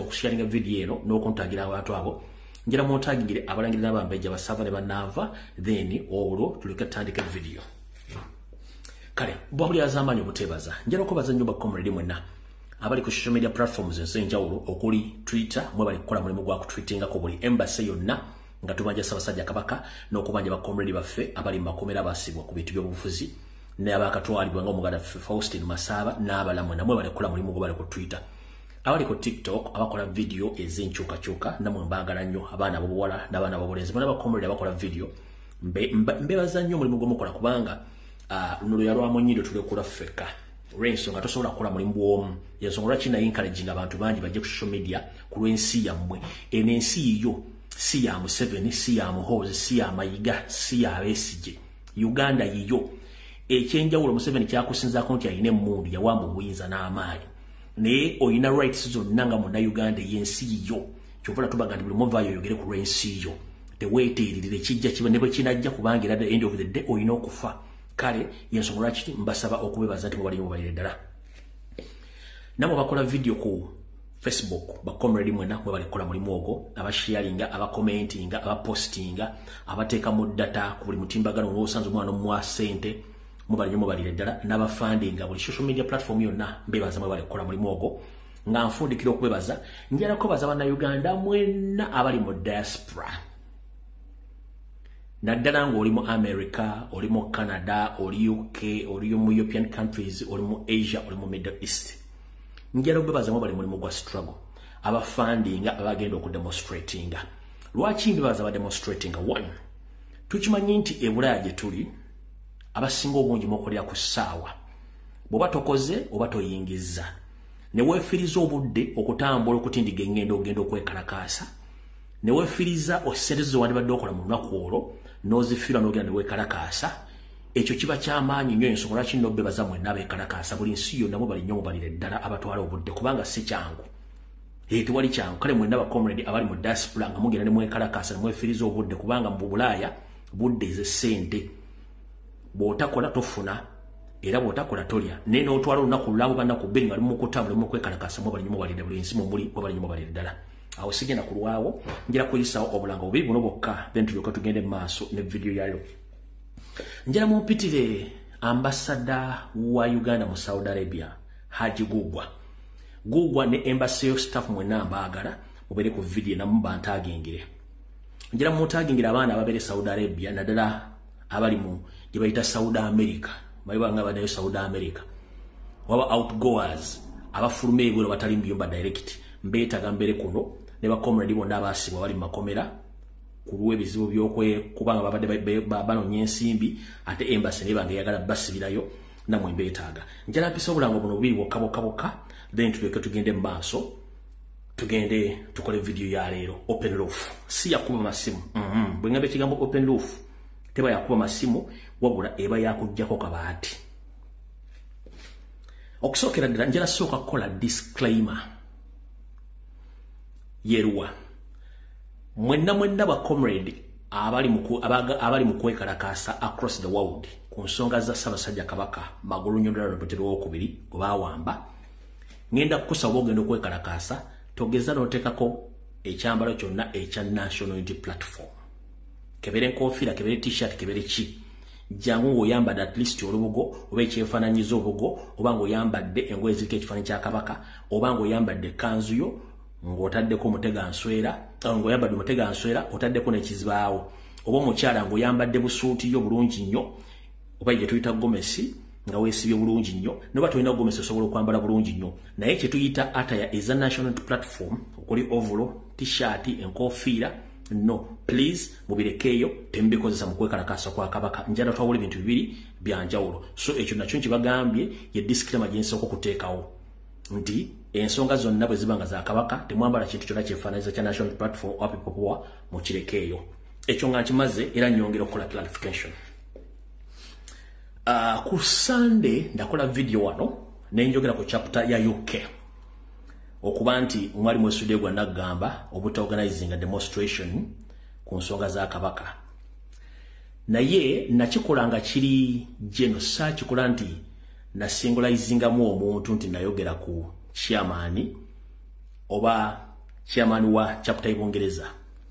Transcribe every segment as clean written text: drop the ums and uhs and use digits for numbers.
okusharinga video eno n'okuntagira abantu abo njira montagingire abalangirira abambeja basava ne banava then olwo tulika tandika video kale bwabuli azamanyi obutebaza njira ko bazanyo bakomredi mwenna abali ku social media platforms ezenjawulo okuli Twitter mwe bali kukola mulimu gwa ku tweetinga ko buli embassy yonna nga tubanja Ssaabasajja Kabaka n'okubanja bakomredi baffe abali makomera basibwa ku bintu by'obufuzi ne abakatwalibwa nga omuganda Faustin Masaba n'abalamwe namwe bali kukola mulimu gwa bali ku Twitter abali ku TikTok abakola video ezenchuka namwe mbagala nnyo abaana bobuwala n'abaana bobulenzi bana bakomredi abakola video mbebaza nnyo mulimu gwa mukola kubanga luno yalwamu nnyo tulekula ffeka Renso nga tosobola kukola mulimu omu yasongola kina encouraging abantu bangi bajje ku social media ku lw'ensi yammwe enensi yo si ya Museveni si ya Muhoozi si ya Mayiga si ya Besigye Uganda yiyo ekyenjawulo Museveni kyakusinzaako nti ayina emmundu yawamba obuyinza n'amaanyi naye oyina rights zonna nga munda Uganda y'ensi yiyo kyova tubaga nti buli muntu ayogere ku lw'ensi yo teweeteeririre kijja kiba ne bwe kinajja kubanga era the end of the day oyina okufa kale yensongola kiti mbasaba okubebaza nti mubali mubalire ddala namwe bakola video ku Facebook bakomredi mwena mwe bali kola mulimu ogwo abasharinga abakomentinga abapostinga abateeka mu data ku buli mutimbagano n'obusanzu mwana mwa sente mubali mubalire ddala n'abafundinga buli social media platform yonna mbebaza mwe bali kola mulimu ogwo nga nfundikira okubebaza njala ko baza bana Uganda mwena abali mu diaspora naddala nga oli mu America oli mu Canada oli UK oli mu European countries oli mu Asia oli mu Middle East njala okubebaza mwe bali mulimu gwa struggle abafundinga abagenda okudemonstratinga lwaki mbebaza ba demonstratinga one tukimanyi nti ebulaya gye tuli abasinga obungi mukolera ku ssaawa bw'oba tokoze oba toyingiza ne weefiriza obudde okutambula okutindiga engendo ogenda okwekalakaasa ne weefiriza osereza wandibadde okola mu lunaku olwo n'ozifira n'ogenda ne weekalakaasa ekyo kiba ky'amaanyi nnyo ensonga kino bebaza mwenna abeekalakaasa buli nsi yonna mwe bali nnyo mubalire ddala abatwala obudde kubanga si kyangu tewali kyangu kale mwenna bakomredi abali mu diaspora nga mugenda ne mwekalakaasa ne mwefiriza obudde kubanga mu bulaaya budde ez'essente bw'otakola tofuna era bw'otakola tolya naye n'otwala olunaku lulabo bannaku bbiri nga limu kutambula mu kwekalakaasa mwe bali nnyo mubalire buli nsi mwe bali nnyo mubalire ddala awo sigenda kulwawo njira kuyisawo obulanga bubiri buno bwokka then tulyoka tugende mu maaso ne video yayo njala mumpitire ambassador wa Uganda mu Saudi Arabia Haji Gugwa ne embassy of staff mwenna mbaagala mubere ku video na mubantagingire njala mutagingire abaana ababere Saudi Arabia naddala abali mu gye bayita Saudi America bayibanga abadayo Saudi America waba outgoers abafuluma ebwero batali mbiyomba direct mbeetaga mbere kuno ne bakomredi bonna abaasibwa bali makomera kulwe bizibu byokubanga babadde banoonya ensimbi ate embassy ne banga yagala basibirayo namwe mbeetaaga njala mpisa obulango buno bubiri bwokka then tuleke tugende mu maaso tugende tukole video ya leero open roof si yakuba masimu bwe ngambe kigambo open roof teba yakuba masimu wabula eba yakujjako kabaati okusookera ddala njala sooka kukola disclaimer yeruwa mwenna ba comrade abali mu kwekalakaasa across the world ku nsonga za Ssaabasajja Kabaka magulu nnyondola lwepetero wokubiri gwe baawamba ngenda kukusaba ogenda okwekalakaasa togeza n'oteekako ekyambalo kyonna ekya National Unity Platform kebere enkofiira kebere t-shirt kebere ki jangu ng'oyambadde at least olubugo oba ekyefaananyiza obugo oba ng'oyambadde engoye ziriko ekifaananyi kya Kabaka oba ng'oyambadde kanzu yo ng'otaddeko omuteganswera ng'oyambadde omuteganswera otaddeko n'ekizibaawo oba omukyala ng'oyambadde busuuti yo bulungi nnyo oba gye tuyita gomesi nga weesibye bulungi nnyo noba tolina gomesi osobola okwambala bulungi nnyo naye kye tuyita ataya eza National Platform okuli ovolo t-shirt enkofiira no please mubirekeyo tembikozesa mu kwekalakaasa kwa Kabaka njala twawula ebintu bibiri byanjawulo so ekyo nakyo nkibagambye ye disclaimer gye nsooka okuteekawo nti ensonga zonna bwe zibanga za Kabaka temwambala kintu kyonna kyefaananyiza kya National Platform wa people mukirekeeyo ekyo nga nkimaze era nnyongera okukola clarification ku Sunday ndakola video wano nenjogera ku chapter ya UK okuba nti mwali mwesudde gwa nagamba obuta organizing a demonstration ku nsonga za Kabaka naye nakikolanga kiri genocide kikola nti na singulayizingamu omuntu nti nayogera ku chairman oba chairman wa chapter y'Obungereza.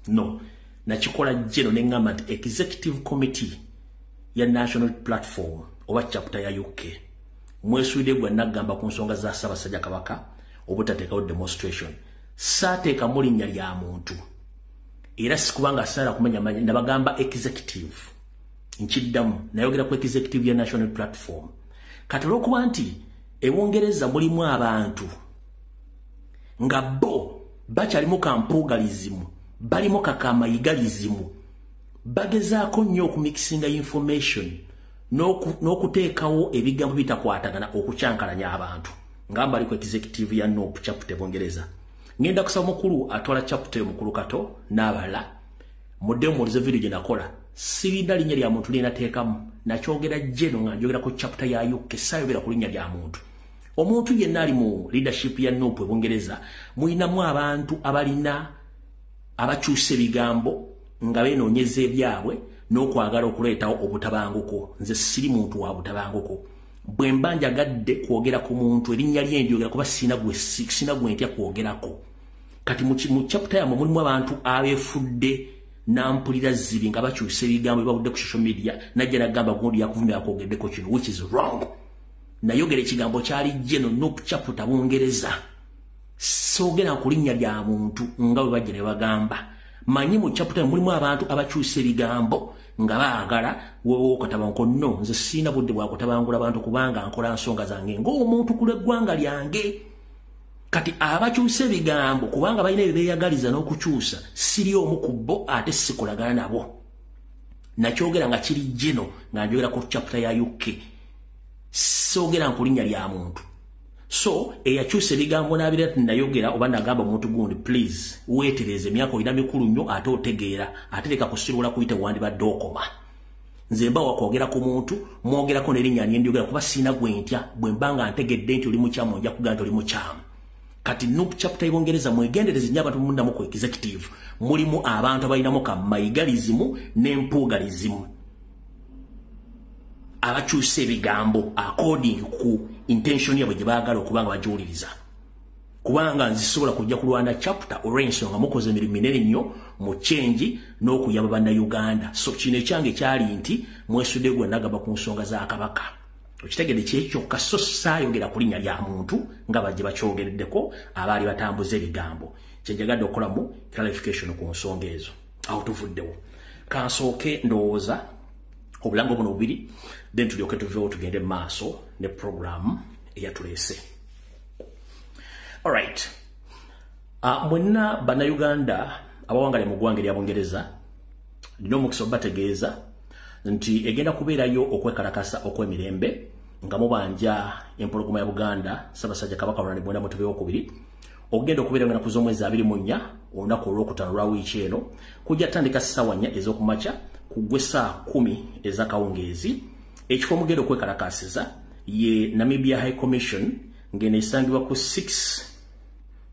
No. Nachikola jeno nengamba nti executive committee ya national platform oba chapter ya UK. Mweswide gwa nagamba ku nsonga za Ssaabasajja Kabaka obutateekawo demonstration. Saateeka mulinnya lya muntu. Era sikubanga sala kumenya nabagamba executive. Nchiddamu nayogera ku executive ya national platform. Kati olw'okuba nti Ebungereza mulimu abantu nga bo bakyalimu kampugalizimu balimu kakamayigalizimu bagezaako nnyo okumixinga information n'okuteekawo ebigambo bitakwatagana okucyankalanya abantu nga mbali ku executive ya NOP chapter Bungereza. Ngenda kusaba mukulu atwala chapter mukulu kato n'abala mudde mulize video gye nakola sirina linnya lya muntu lina teekamu nakyogera jeno nga njogera ku chapter ya UK sayogera ku linnya lya muntu. Omuntu yenna ali mu leadership ya NOP Bungereza mulinamu abantu abalina abakyusa ebigambo nga beenoonyeza ebyabwe n'okwagala okuleetawo obutabanguko. Nze siri muntu wa butabanguko. Bwe mba njagadde kwogera ku muntu erinnya lye ndyogera kuba sina gwe ntya kwogerako. Kati mu chapter yammwe mulimu abantu abeefudde nampulira zibi nga bakyusa ebigambo babudde ku social media najja nagamba gundi yakuvumira kwogeddeko kino which is wrong. Nayogera ekigambo kyali jeno NOP chapter Bungereza. Soogera ku linnya lya muntu nga bwe bajja ne bagamba. Manyi mu chapter mulimu abantu abakyusa ebigambo nga baagala wowo katabanko no nze sina budde bwa kutabangula abantu kubanga nkola nsonga zange ng'omuntu ku lw'eggwanga lyange. Kati abakyusa ebigambo kubanga balina ebyeyagaliza n'okukyusa siri omu ku bo ate sikolagana nabo. Nakyogera nga kiri jeno nga njogera ku chapter ya UK. Soogera ku linnya lya muntu. So, eyakyusa ebigambo n'abira nayogera oba nagamba omuntu gundi please weetereze emyaka olina mikulu nnyo ate otegeera ate leka kusirula kuyita wandibadde okoma. Nze mba wakwogera ku muntu mwogerako n'erinnya ndyogera kuba sina gwe ntya bwe mba nga ntegedde nti oli mukyamu nja kugamba nti oli mukyamu. Kati NOP chapter y'Obungereza mwegendereze nnyo abantu mundamu ku executive mulimu abantu abalinamu kamayigalizimu n'empuugalizimu abakyusa ebigambo according ku intention yabwe gye baagala okubanga bajiwuliriza. Kubanga nzisobola kujja kulwana chapter olw'ensonga mukoze emirimu minene nnyo mu change n'okuyamba bannayuganda. So kino ekyange kyali nti mwesudde gwe nagamba ku nsonga za Kabaka. Okitegedde kyekyo so saayogera ku linnya lya muntu nga bajje bakyogereddeko abaali batambuza ebigambo. Kyenjagadde okolamu clarification ku nsonga ezo. Awo tuvuddewo. Kansooke ndowooza obulango buno bubiri then tulyoke tuveewo tugende maaso ne program eyatuleese. Alright. Mwenna bannayuganda abawangale mu ggwanga lya Bungereza nina omukisa obategeeza nti egenda kubeerayo okwekalakasa okw'emirembe nga mubanja empologoma ya Buganda Ssaabasajja Kabaka Ronald Muwenda Mutebi II ogenda okubeera nga nakuza omwezi 24 olunaku olwokutaano lwa wiiki eno kujja tandika ssaawa 4 ez'okumakya kugwe saa 10 ez'akawungeezi. Ekifo mugenda okwekalakasiza ye Namibia High Commission ngene esangibwa ku 6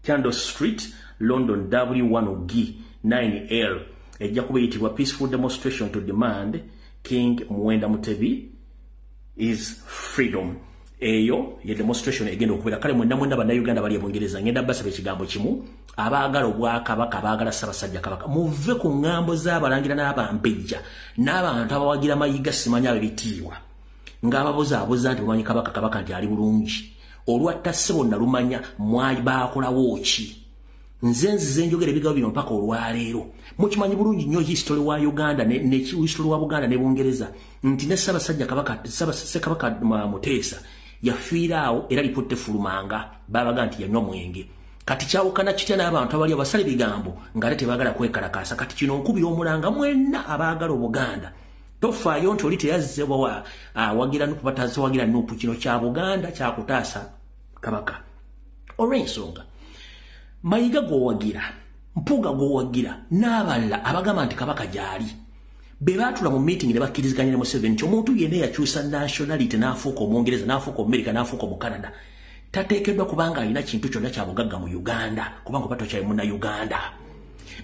Candle Street London W1G 9L. Ejja kuba eyitibwa Peaceful Demonstration to Demand King Muwenda Mutebi is Freedom. Eyo ye demonstration egenda okubeera. Kale mwenda bannayuganda bali Bungereza ngenda basaba ekigambo kimu abaagala Obwakabaka abaagala Ssaabasajja Kabaka muve ku ŋŋambo z'abalangira n'abampejja n'abantu abawagira mayiga simanya abebitiibwa ng'ababuzaabuza nti bumanyi Kabaka nti ali bulungi olwatta ssebo nalumanya baakolawo ki. Nze njogera ebigambo bino mpaka olwaleero mukimanyi bulungi nnyo history wa Uganda ne history wa Buganda ne Bungereza nti ne Ssaabasajja Kabaka Muteesa yafiiraawo era lipotte fulumanga babaga nti yanywa mwenge. Kati kyawukana kitya n'abantu abali abasale bigambo ng'ate tebaagala kwekalakaasa. Kati kino nkubira omulanga mwenna abaagala Obuganda tofaayo nti oli teyazze wagira NOP bataze wagira NOP kino kya Buganda kyakutaasa Kabaka. Olw'ensonga mayiga g'owagira mpuuga g'owagira n'abalala abagamba nti Kabaka gy'ali be baatula mu meeting ne bakkiriziganya ne Museveni nti omuntu yenna yakyusa nationality n'afuuka Omungereza n'afuuka Omumerika n'afuuka mu Canada tateekeddwa kubanga alina kintu kyonna kya bugagga mu Uganda kubanga oba tokyali munnauganda.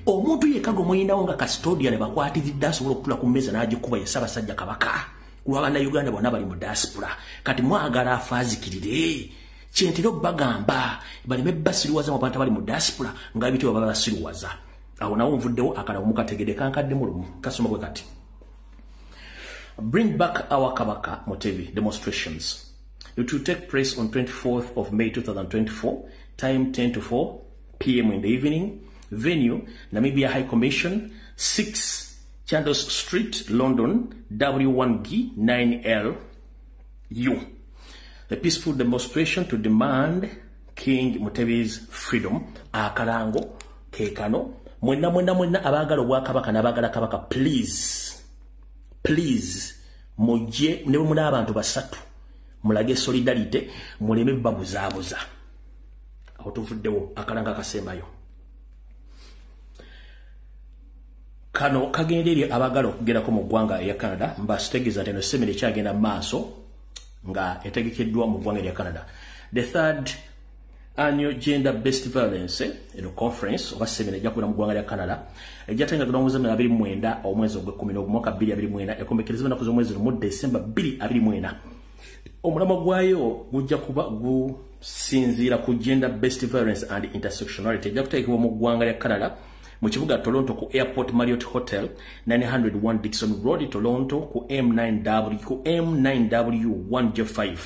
Omuntu yekka gomuyinawo nga custodian bakwatiridde asobola okutula ku mmeeza n'agikuba ye Ssaabasajja Kabaka kuba bannayuganda bonna bali mu diaspora. Kati mwagala afaazikirire kyentera bagamba baleme basiriwaza mu bantu bali mu diaspora nga bityo baba basiriwaza awo nawo nvuddewo akala mukategede kankadde mulumu kasoma bwe kati. Bring back our Kabaka Mutebi demonstrations. It will take place on 24th of May 2024, time 10 to 4 p.m. in the evening. Venue, Namibia High Commission, 6 Chandos Street, London, W1G 9LU. The peaceful demonstration to demand King Mutebi's freedom. Akarango, Kekano, mwena abagala obwakabaka n'abagala kabaka, please, mujje ne muna abantu basatu. Mulage solidarite, muleme babuzaabuza. Awo tuvuddewo akalanga kasembayo. Kano kagenderye abagala okugerako mu ggwanga ya Canada mbasitegeeza nti eno semere kyagenda maaso nga etegekeddwa mu ggwanga lya Canada. The third annual gender-based violence conference oba semere ejja kubeera mu ggwanga lya Canada ejjatangazibwa mu mwezi 29 omwezi ogw'ekkumi omwaka 2024 ekombekerezebwa ennaku z'omwezi mu December 2024. Omulamwa gwayo gujja kuba gusinziira ku gender-based violence and intersectionality ejja kuteekebwa mu ggwanga lya Canada mu kibuga Toronto ku Airport Marriott Hotel 901 Dixon Road Toronto ku M9W 1J5.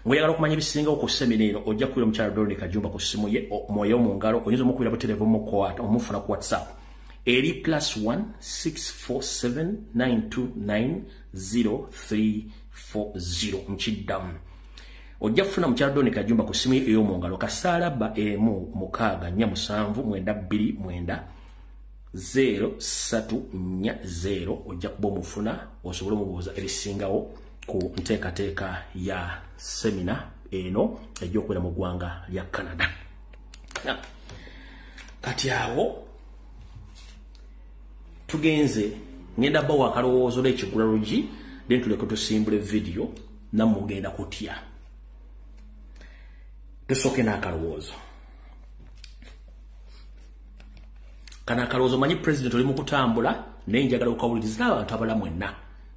Ngoyagala okumanya ebisingawo ku semina eno ojja kuwulira mukyala Dorothy Kajumba ku ssimu ye mwoyo mu ngalo oyinza omukubira ku television omufuna ku WhatsApp eri +1 647 929 0340 mukiddamu. Ojja kufuna mukyala Dorothy Kajumba ku ssimu ye ey'omu ngalo kasaalaba emu mukaaga 47 929 ojja kuba omufuna osobole omubuuza ebisingawo ku nteekateeka ya semina eno ejja okubeera mu ggwanga lya Canada. Kati awo tugenze ngenda bawa akalowoozo lw'ekigulalogi then tuleke tusimbule video nammwe mugenda kutya. Tusooke n'akalowoozo. Kana akalowoozo manyi president oli mu kutambula naye njagala okawuliriza n'abantu abalamu mwenna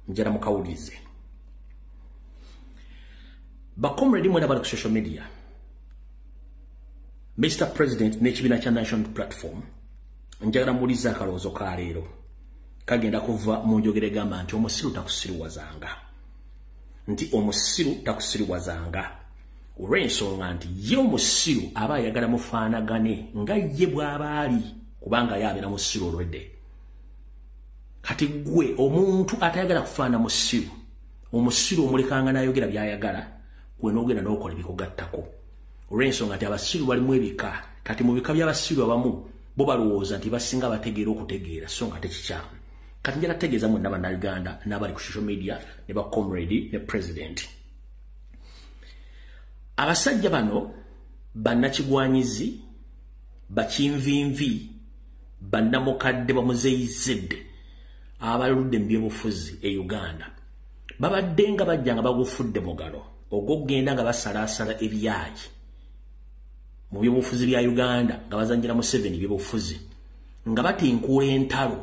njagala mukawulirize. Bakomredi mwena bali ku social media. Mr. President n'ekibiina kya National Platform njagala muwulirize akalowoozo ka leero kagenda kuva mu njogera egamba nti omusiru takusiriwazanga. Olw'ensonga nti ye omusiru aba ayagala mufaanagane nga ye bw'aba ali kubanga yabeera musiru olwedde. Kati gwe omuntu atayagala kufaana musiru, omusiru omulekanga n'ayogera by'ayagala, gwe n'ogenda n'okola ebikugattako. Olw'ensonga nti abasiru balimu ebika, kati mu bika by'abasiru abamu bo balowooza nti basinga bategeera okutegeera so nga tekikyamu. Kati njala tegeeza mwenna bannayuganda n'abali ku social media ne bakomredi ne president. Abasajja bano bannakigwanyizi, bakinvinvi, bannamukadde bamuzeyizedde abaludde mu byobufuzi e Uganda babadde nga bajja nga bagufudde mugalo ogw'okugenda nga basalaasala ebyayi mu byobufuzi bya Uganda nga bazanjira mu 7 byobufuzi nga batinkuula entalo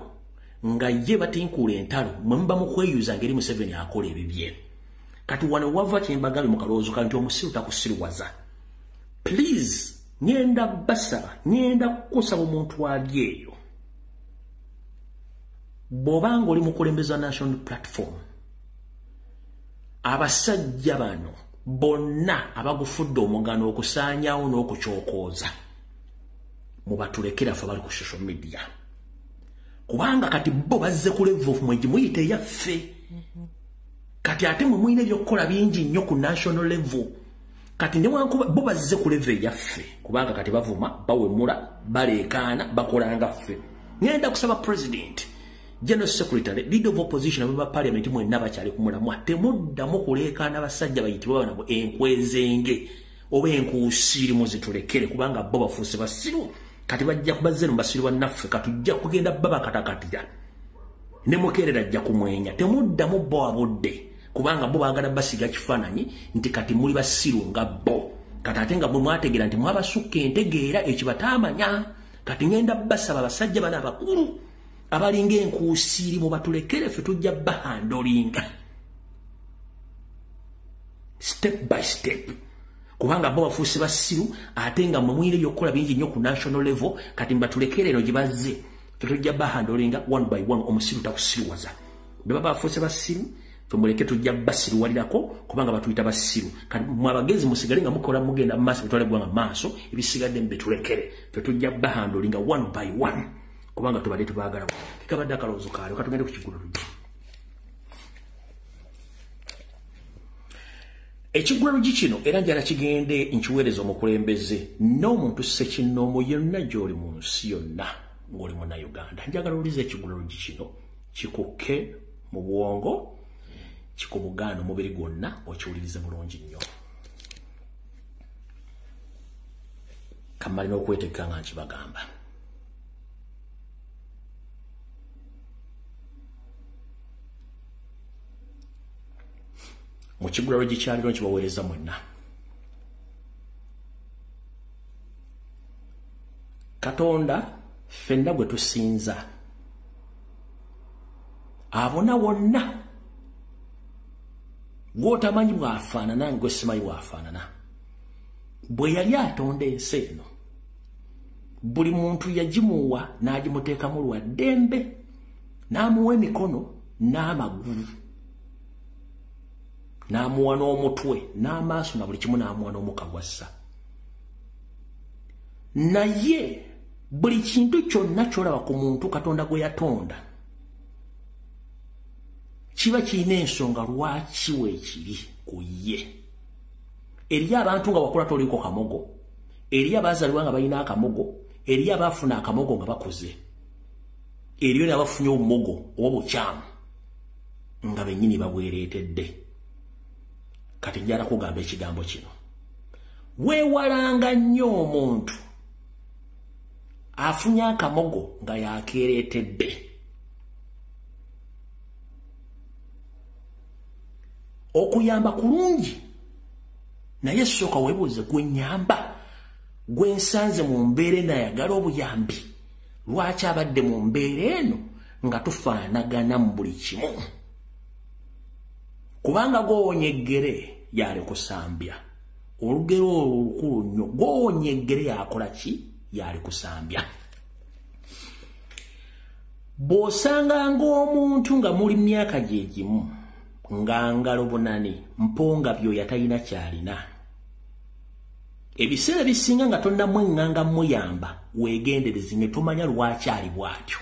nga ye batinkuula entalo mwe muba mu kweyuza ngeri mu 7 akola ebibye. Kati wano wava kyembagambe mu kalowoozo kanti omusiru takusiriwaza. Please nyenda basaba, nyenda kusaba omuntu ali eyo. Bw'obanga oli mukulembeza National Platform, abasajja bano bonna abagufudde omugano okusaanyaawo n'okukyokooza mubatulekera ffe bali ku social media. Kubanga kati bo bazze ku level mwe muyite yaffe. Kati ate mwe muyina ebyokukola bingi nnyo ku national level. Kati newankuba bo bazze ku level yaffe kubanga kati bavuma bawemula baleekaana bakolanga ffe. Ngenda kusaba president, general secretary, leader of opposition aba parliament mwenna bakyali ku mulamwa temuddamu kuleekaana basajja bayitibwa nabo enkwezenge oba enkuusiiri muzitulekere kubanga bo bafuuse basiru. Kati bajja kubazze basiru bannaffe katujja kugenda baba katakatira ne mukeerera ajja kumwenya temuddamu bo abudde kubanga bo baagala basiga kifaananyi nti kati muli basiru nga bo. Kati ate nga bwe mwategeera nti mwabasukka entegeera ekibataamanya. Kati ngenda basaba abasajja bano abakulu abalinga enkuusiiri mu batulekere ffe tujja bahandolinga step by step. kubanga bo bafuuse basiru ate nga mwire yokola bingi nnyo ku national level kati mbatulekere eno gibazze tujja bahandolinga one by one omusiru takusiruwaza baba bafuuse basiru tumuleke tujja basiruwalirako kubanga batuyita basiru kati mwabagezi musigale nga mukola mugenda maaso bitwale gwanga maaso ebisigadde mbetulekere tujja bahandolinga one by one kubanga tubadde tubaagala kikabadde akalowoozo kaale katugende ku kigulu tujja ekigulalo kino era njala kigende nkiweereza omukulembeze n'omuntu ssekinnoomu yonna gy'oli mu nsi yonna ng'oli munnayuganda njagala oliza ekigulalo kino kikukke mu bwongo kikubugaana omubiri gwonna okiwulirize bulungi nnyo kamalina okwetegeka nga nkibagamba mu kigulalo gikyaliro nkibaweereza mwenna Katonda ffenna gwe tusinza abona wonna gw'otamanyi bw'afaanana ngwe simanyi bw'afaanana bwe yali atonda ensi eno buli muntu yagimuwa n'agimuteekamu lwa ddembe n'amuwa emikono n'amagulu n'amuwa n'omutwe n'amaaso na buli kimu n'amuwa n'omukka gwassa naye buli kintu kyonna ky'olaba ku muntu Katonda gwe yatonda kiba kirina ensonga lwaki weekiri ku ye eri abantu nga wakula toliko kamogo eri abaazalibwa nga balina akamogo eri abaafuna akamogo nga bakuze eriyo n'abafunye obumogo oba bukyamu nga bennyini babwereetedde kati njala kugamba ekigambo kino weewalanga nnyo omuntu afunye akamogo nga yakeereetedde okuyamba kulungi naye sooka weebuuze gwenyamba gwensanze mu mbeera enayagala obuyambi lwaki abadde mu mbeera eno nga tufaanagana mu buli kimu kubanga gwowonya eggere yali kusambya olugero olukulu nnyo gwowonya eggere yakola ki yali kusambya bw'osanganga omuntu nga muli myaka gye gimu nga ngalo bunani mponga byoya talina kyalina ebiseera bisinga nga tonnamweŋŋanga muyamba weegendereze ne tumanya lwaki ali bw'atyo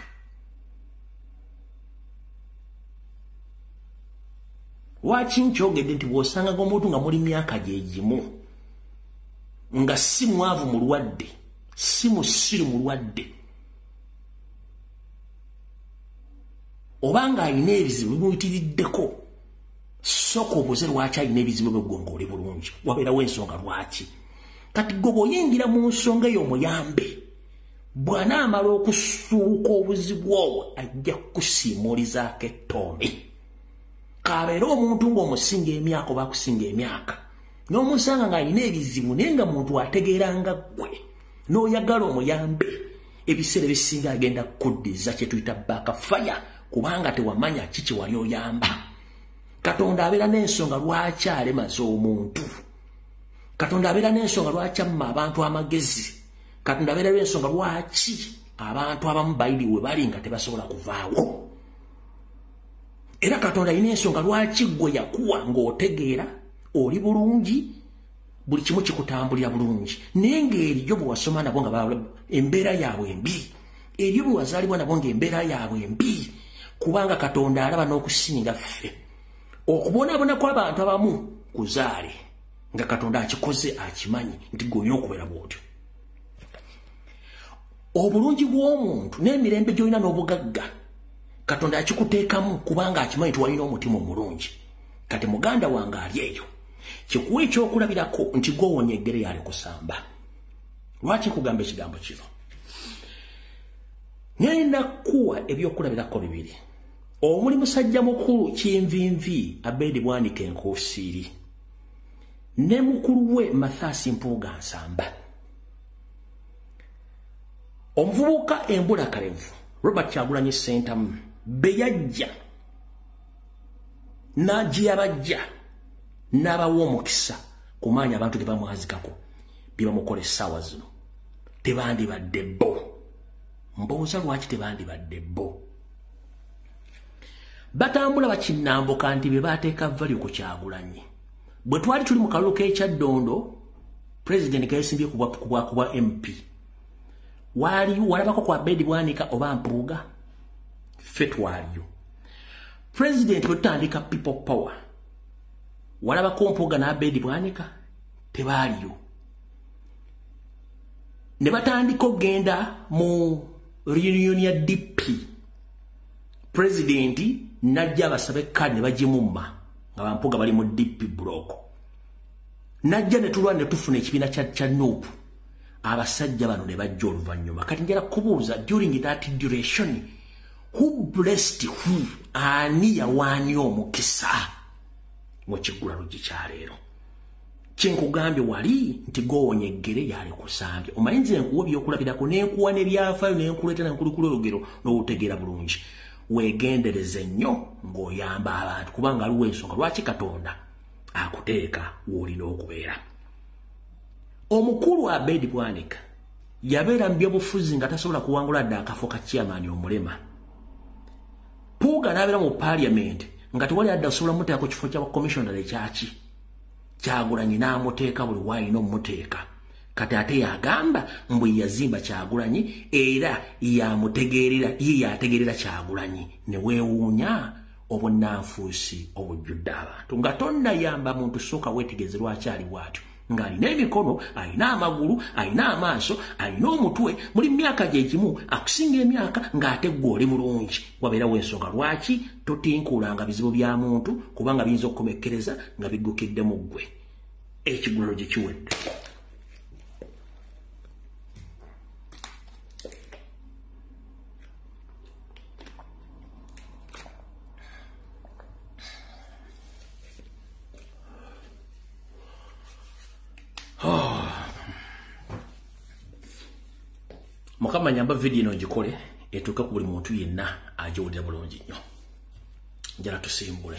lwaki nkyogedde nti bw'osanganga omuntu nga muli myaka gye gimu nga si mwavu mulwadde si musiru mulwadde obanga alina ebizibu bimuyitiriddeko sooka obuze lwaki alina ebizibu by'obwongo oli bulungi wabeerawo ensonga lwaki kati gwe bw'oyingira mu nsonga ey'omuyambe bw'anaamala okusuuka obuzibu obwo ajja kukusiimuulizaako ettoome kabeera omuntu ng'omusinga emyaka oba akusinga emyaka n'omusanga ng'alina ebizibu naye nga muntu ategeeranga ggwe n'oyagala omuyambe ebiseera ebisinga agenda kukuddiza kye tuyita backfire kubanga tewamanya kiki wali oyamba Katonda abeera n'ensonga lwaki alemaza omuntu Katonda abeera n'ensonga lwaki amma abantu amagezi Katonda abeera n'ensonga lwaki abantu abamu bayiri we bali nga tebasobola kuvaawo era Katonda alina ensonga lwaki gwe yakuwa ng'otegeera oli bulungi buli kimu kikutambulira bulungi naye ng'eriyo bwe wasoma nabo nga embeera yaabwe embi eriyo bwe wazaalibwa nabo ng'embeera yaabwe mbi kubanga Katonda alaba n'okusinga ffe okubonaabona kw'abantu abamu kuzaale nga Katonda akikoze akimanyi nti gwe olina okubeera bw'otyo obulungi bw'omuntu n'emirembe gy'olina n'obugagga Katonda akikuteekamu kubanga akimanyi nti walina omutima omulungi kati muganda wange ali eyo kikuwa ekyokulabirako nti gwowonya eggere yali kusamba lwaki nkugamba ekigambo kino ngenda kuwa ebyokulabirako bibiri omuli musajja mukulu Kinvinvi Abedi Bwanika Enkoosiiri ne mukulu we Mathaasi Mpuuga Nsamba omuvubuka Embulakalevu Robert Kyagulanyi Ssentamu beyajja n'agiyabajja n'abawa omukisa kumanya abantu ge bamwazikako biba mukole sawa zino tebandi badde bo mboza lwaki tebandi badde bo batambula bakinambo kandi be bateeka value ku Kyagulanyi bwe twali tuli mu kalulu k'Ekyaddondo president kayesimbye kuba MP wali walabako kwa Bedi Bwanika oba Mpuuga fet waliyo president butandika people power walabako Mpuuga na Bedi Bwanika tebaliyo ne batandika ogenda mu reunion ya DP president najja basabe kadi ne bajimumma nga Bampuuga bali mu DP block najja ne tulwa ne tufuna ekibiina kya Nuupu abasajja bano ne bajja oluvannyuma kati njala kubuuza during that duration who blessed who ani yawaani omukisa mu Kigula Luggi kya leero kyenkugambye wali nti goowonya eggere yali kusambye omayinza enkuwa byokulabirako n'enkuwa n'ebyafaayo n'enkuleetera nkulikula olugero n'obutegeera bulungi weegendereze nnyo ng'oyamba abantu kubanga aliwo ensonga lwaki Katonda akuteeka w'olina okubeera. Omukulu wa Bedi Bwanika yabeera mu byobufuzi nga tasobola kuwangula dda akafo ka chairman omulema. Mpuuga n'abeera mu parliament nga tewali adda osobola muteeka ku kifo kya commissioner ekyaki Kyagulanyi n'amuteeka buli w'alina omumuteeka kati ate yagamba mbwe yazimba Kyagulanyi era yategeerera Kyagulanyi ne weewuunya obunnanfuusi obujjudde abantu nga tonnayamba muntu sooka weetegereze lwaki ali bw'atyo ng'alina emikono alina amagulu alina amaaso alina omutwe buli myaka gye gimu akusinga emyaka ng'ate ggwe oli bulungi wabeerawo ensonga lwaki totinkuulanga bizibu bya muntu kubanga biyinza okukomekkereza nga biggukidde mu ggwe ekiguliro gye kiwedde. Mukama nyamba video ino ngikole etuuke ku buli muntu yenna agiwulira bulungi nnyo. Njala tusimbule.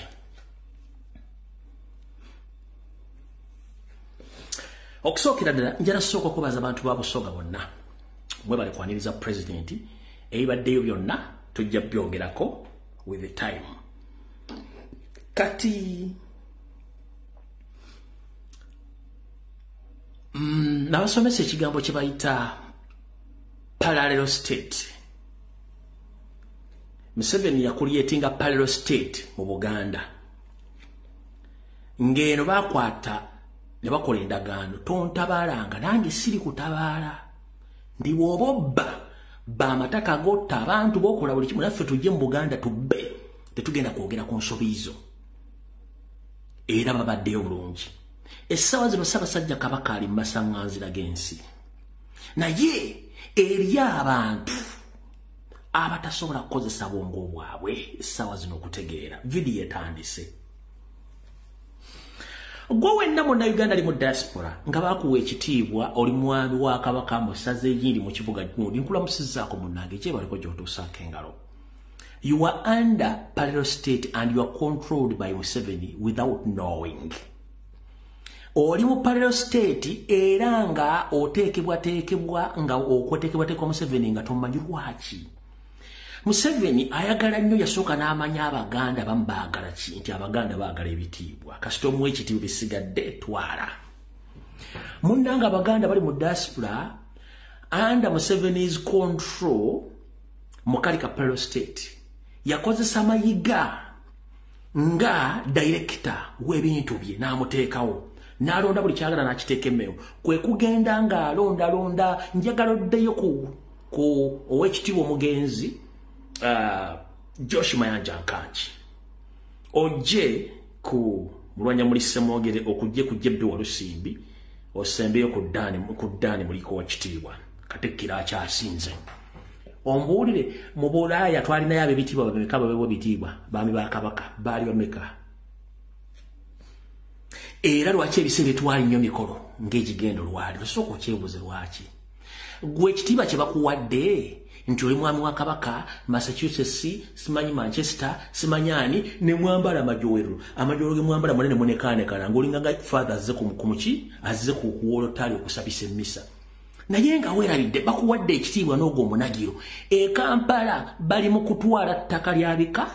Okusookera ddala njala sooka okubaza abantu ba Busoga bonna mwe bali kwaniriza president ebibaddeyo byonna tujja byongerako with the time. Kati nabasomesa ekigambo kye bayita parallel state. Museveni yakuliyetinga parallel state mu Buganda. Ngeno bakwata ne bakola endagaano tontabalanga nange siri kutabaala ndi wobobba bamataka agotta abantu bokola buli kimu naffe tujje mu Buganda tubbe tetugenda kwogera ku nsobiizo era babaddeyo bulungi. Essaawa zino Ssaabasajja Kabaka ali mu masaŋŋanzira g'ensi naye eri abantu abatasobola kukozesa bwongo bwabwe essaawa zino okutegeera vidiyo etandise. Gwe wenna monna Uganda ali mu diaspora nga bakuwa ekitiibwa oli mwami wa Kabaka mu ssaza erindi mu kibuga Gundi nkulamusizzaako munnange kyebaliko gy'otuusaako engalo. You are under parallel state and you are controlled by Museveni without knowing. Oli mu parallel state era nga oteekebwa nga okweteekebwa Museveni nga tomanyi lwaki. Museveni ayagala nnyo yasooka n'amanya Abaganda bamubaagala ki nti Abaganda baagala ebitiibwa kasita omuwa ekitiibwa bisigadde twala. Munnanga Abaganda bali mu diaspora under Museveni's control mu kali ka parallel state yakozesa mayiga nga director w'ebintu bye n'amuteekawo n'alonda buli kyagala n'akiteeka emmeyo kwe kugenda ng'alondalonda njagala oddeyo ku ow'ekitiibwa omugenzi Josh Mayanja Nkanki ojje ku Mulwanyamuli Ssemwogere okujje ku Jebbe Walusimbi osembeyo ku Ddaani muliko wa kitiibwa Katikkiro akyasinze. Ombuulire mu Bulaaya twalinayo ab'ebitiibwa bameka babeebwa bitiibwa baami ba Kabaka baali bameka era lwaki ebiseera twali nnyo mikolo ng'ekigendo lwali tosooka okyebuuze lwaki. Gwe ekitiibwa kye bakuwadde nti oli mwami wa kabaka Massachusetts simanyi Manchester simanyani ne mwambala amajowero ge mwambala munene munekane kana ngolinga ga father azze kumuki azze kuwolotali okusabisa emisa naye nga weerabidde bakuwadde ekitiibwa n'ogwo omunagiro Kampala bali mu kutwala ttaka lyabika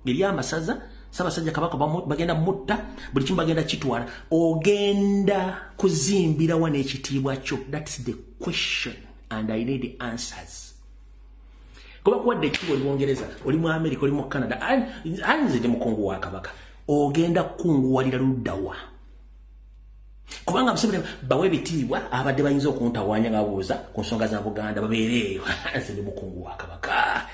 ery'amasaza Ssaabasajja kabaka bagenda mutta buli kimu bagenda kitwala ogenda kuzimbira wane ekitiibwa kyo. That's the question and I need answers. Kuba kuwadde ekitiibwa oli Bungereza oli mu America oli mu Canada anze ndi mukungu wa kabaka ogenda kukunguwalira luddawa kubanga Museveni bawe ebitiibwa abadde bayinza okuntawanya ngabuuza ku nsonga za Buganda babeereeyo anze ndi mukungu wa kabaka